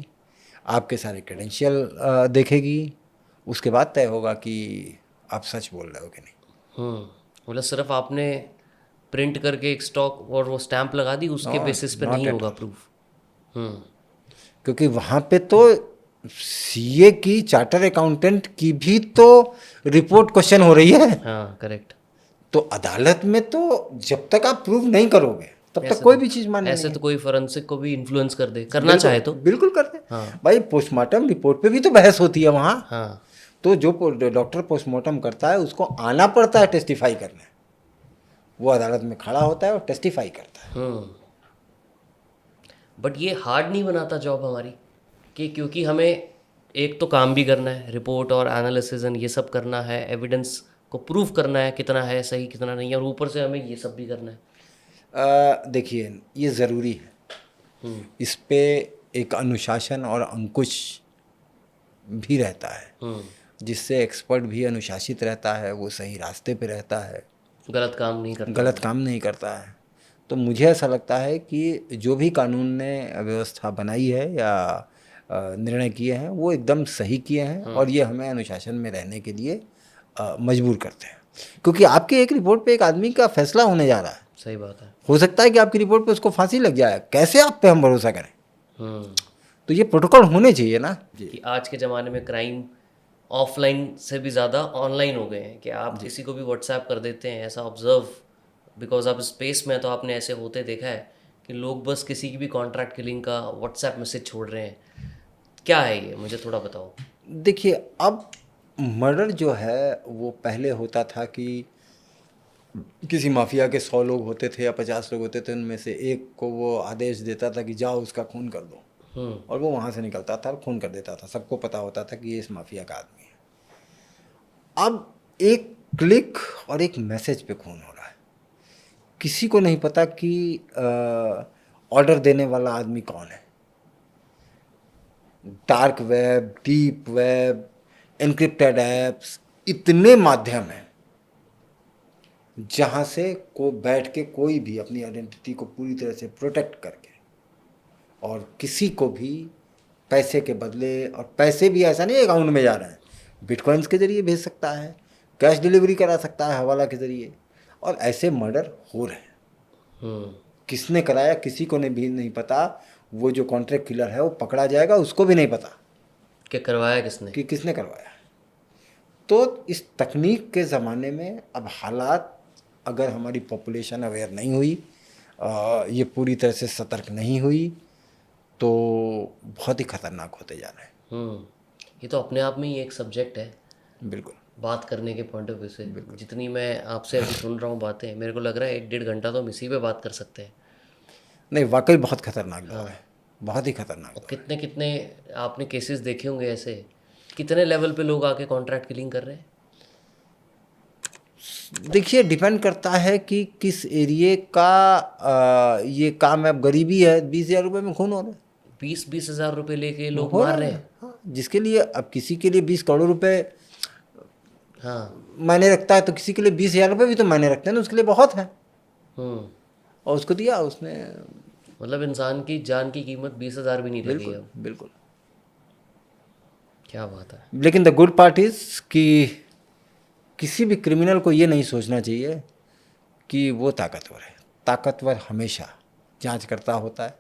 आपके सारे क्रेडेंशियल देखेगी, उसके बाद तय होगा कि आप सच बोल रहे हो कि नहीं। मतलब सिर्फ आपने प्रिंट करके एक स्टॉक और वो स्टैंप लगा दी, उसके बेसिस पे नहीं होगा प्रूफ। क्योंकि वहाँ पे तो CA की, चार्टर अकाउंटेंट की भी तो रिपोर्ट क्वेश्चन हो रही है। हाँ, करेक्ट। तो अदालत में तो जब तक आप प्रूव नहीं करोगे तब तक कोई भी चीज़ मान्य ऐसे नहीं तो कोई फोरेंसिक को भी इन्फ्लुएंस कर दे, है। करना चाहे तो। बिल्कुल करते हैं। हाँ। भाई पोस्टमार्टम रिपोर्ट पे भी तो बहस होती है वहाँ। हाँ। तो जो डॉक्टर पोस्टमार्टम करता है उसको आना पड़ता है टेस्टिफाई करने, वो अदालत में खड़ा होता है और टेस्टिफाई करता है। बट ये हार्ड नहीं बनाता जॉब हमारी, कि क्योंकि हमें एक तो काम भी करना है, रिपोर्ट और एनालिसिस ये सब करना है, एविडेंस को प्रूव करना है कितना है सही कितना नहीं है, और ऊपर से हमें ये सब भी करना है। देखिए ये ज़रूरी है, इस पे एक अनुशासन और अंकुश भी रहता है, जिससे एक्सपर्ट भी अनुशासित रहता है, वो सही रास्ते पे रहता है, गलत काम नहीं करता। गलत काम नहीं करता है। तो मुझे ऐसा लगता है कि जो भी कानून ने व्यवस्था बनाई है या निर्णय किए हैं वो एकदम सही किए हैं, और ये हमें अनुशासन में रहने के लिए मजबूर करते हैं, क्योंकि आपके एक रिपोर्ट पे एक आदमी का फैसला होने जा रहा है। सही बात है। हो सकता है कि आपकी रिपोर्ट पे उसको फांसी लग जाए, कैसे आप पे हम भरोसा करें। तो ये प्रोटोकॉल होने चाहिए ना कि आज के ज़माने में क्राइम ऑफलाइन से भी ज़्यादा ऑनलाइन हो गए हैं, कि आप किसी को भी व्हाट्सएप कर देते हैं, ऐसा ऑब्जर्व, बिकॉज आप स्पेस में, तो आपने ऐसे होते देखा है कि लोग बस किसी की भी कॉन्ट्रैक्ट किलिंग का व्हाट्सएप मैसेज छोड़ रहे हैं। क्या है ये, मुझे थोड़ा बताओ। देखिए, अब मर्डर जो है वो पहले होता था कि किसी माफिया के 100 लोग होते थे या 50 लोग होते थे, उनमें से एक को वो आदेश देता था कि जाओ उसका खून कर दो, और वो वहाँ से निकलता था और खून कर देता था। सबको पता होता था कि ये इस माफिया का आदमी है। अब एक क्लिक और एक मैसेज पे खून हो रहा है, किसी को नहीं पता कि ऑर्डर देने वाला आदमी कौन है। Dark web, deep web, encrypted apps, इतने माध्यम हैं जहाँ से को बैठ के कोई भी अपनी आइडेंटिटी को पूरी तरह से प्रोटेक्ट करके, और किसी को भी पैसे के बदले, और पैसे भी ऐसा नहीं अकाउंट में जा रहे हैं, बिटकॉइंस के ज़रिए भेज सकता है, कैश डिलीवरी करा सकता है हवाला के ज़रिए, और ऐसे मर्डर हो रहे हैं। किसने कराया किसी को भी नहीं पता। वो जो कॉन्ट्रैक्ट किलर है वो पकड़ा जाएगा, उसको भी नहीं पता क्या करवाया किसने। कि किसने करवाया। तो इस तकनीक के ज़माने में अब हालात, अगर हमारी पॉपुलेशन अवेयर नहीं हुई, ये पूरी तरह से सतर्क नहीं हुई, तो बहुत ही खतरनाक होते जा रहे हैं। ये तो अपने आप में ही एक सब्जेक्ट है बिल्कुल बात करने के पॉइंट ऑफ व्यू से। जितनी मैं आपसे अभी सुन रहा हूँ बातें, मेरे को लग रहा है 1-1.5 घंटा तो हम इसी पे बात कर सकते हैं। नहीं, वाकई बहुत खतरनाक दौर है, बहुत ही खतरनाक और दौर कितने कितने आपने केसेस देखे होंगे ऐसे, कितने लेवल पे लोग आके कॉन्ट्रैक्ट किलिंग कर रहे हैं। है। देखिए, डिपेंड करता है कि किस एरिए का ये काम है। अब गरीबी है, 20,000 रुपये में खून हो रहा है, 20-20 हज़ार रुपये लेके लोग हो मार रहा रहे है। हैं। हाँ, जिसके लिए अब किसी के लिए 20 करोड़ रुपए हाँ। मायने रखता है, तो किसी के लिए 20,000 रुपये भी तो मायने रखते हैं ना, उसके लिए बहुत है। हम्म और उसको दिया उसने। मतलब इंसान की जान की कीमत 20 हज़ार भी नहीं रह गई बिल्कुल अब। बिल्कुल। क्या बात है। लेकिन द गुड पार्ट इज कि किसी भी क्रिमिनल को ये नहीं सोचना चाहिए कि वो ताकतवर है। ताकतवर हमेशा जांच करता होता है,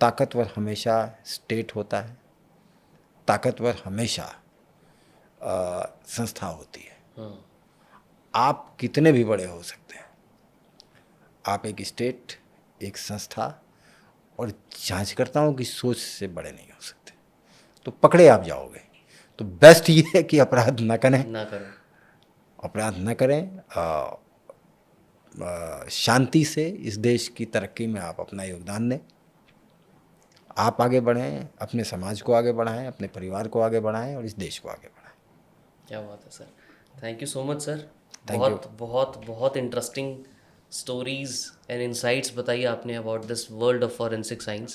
ताकतवर हमेशा स्टेट होता है, ताकतवर हमेशा संस्था होती है। आप कितने भी बड़े हो सकते हैं, आप एक स्टेट, एक संस्था और जांचकर्ताओं की सोच से बड़े नहीं हो सकते। तो पकड़े आप जाओगे। तो बेस्ट ये है कि अपराध न करें, ना करो। अपराध न करें। शांति से इस देश की तरक्की में आप अपना योगदान दें। आप आगे बढ़ें, अपने समाज को आगे बढ़ाएं, अपने परिवार को आगे बढ़ाएं और इस देश को आगे बढ़ाएं। क्या बात है sir. Thank you so much sir. Thank you. बहुत बहुत बहुत इंटरेस्टिंग स्टोरीज एंड इंसाइट्स बताई आपने about this world of forensic science.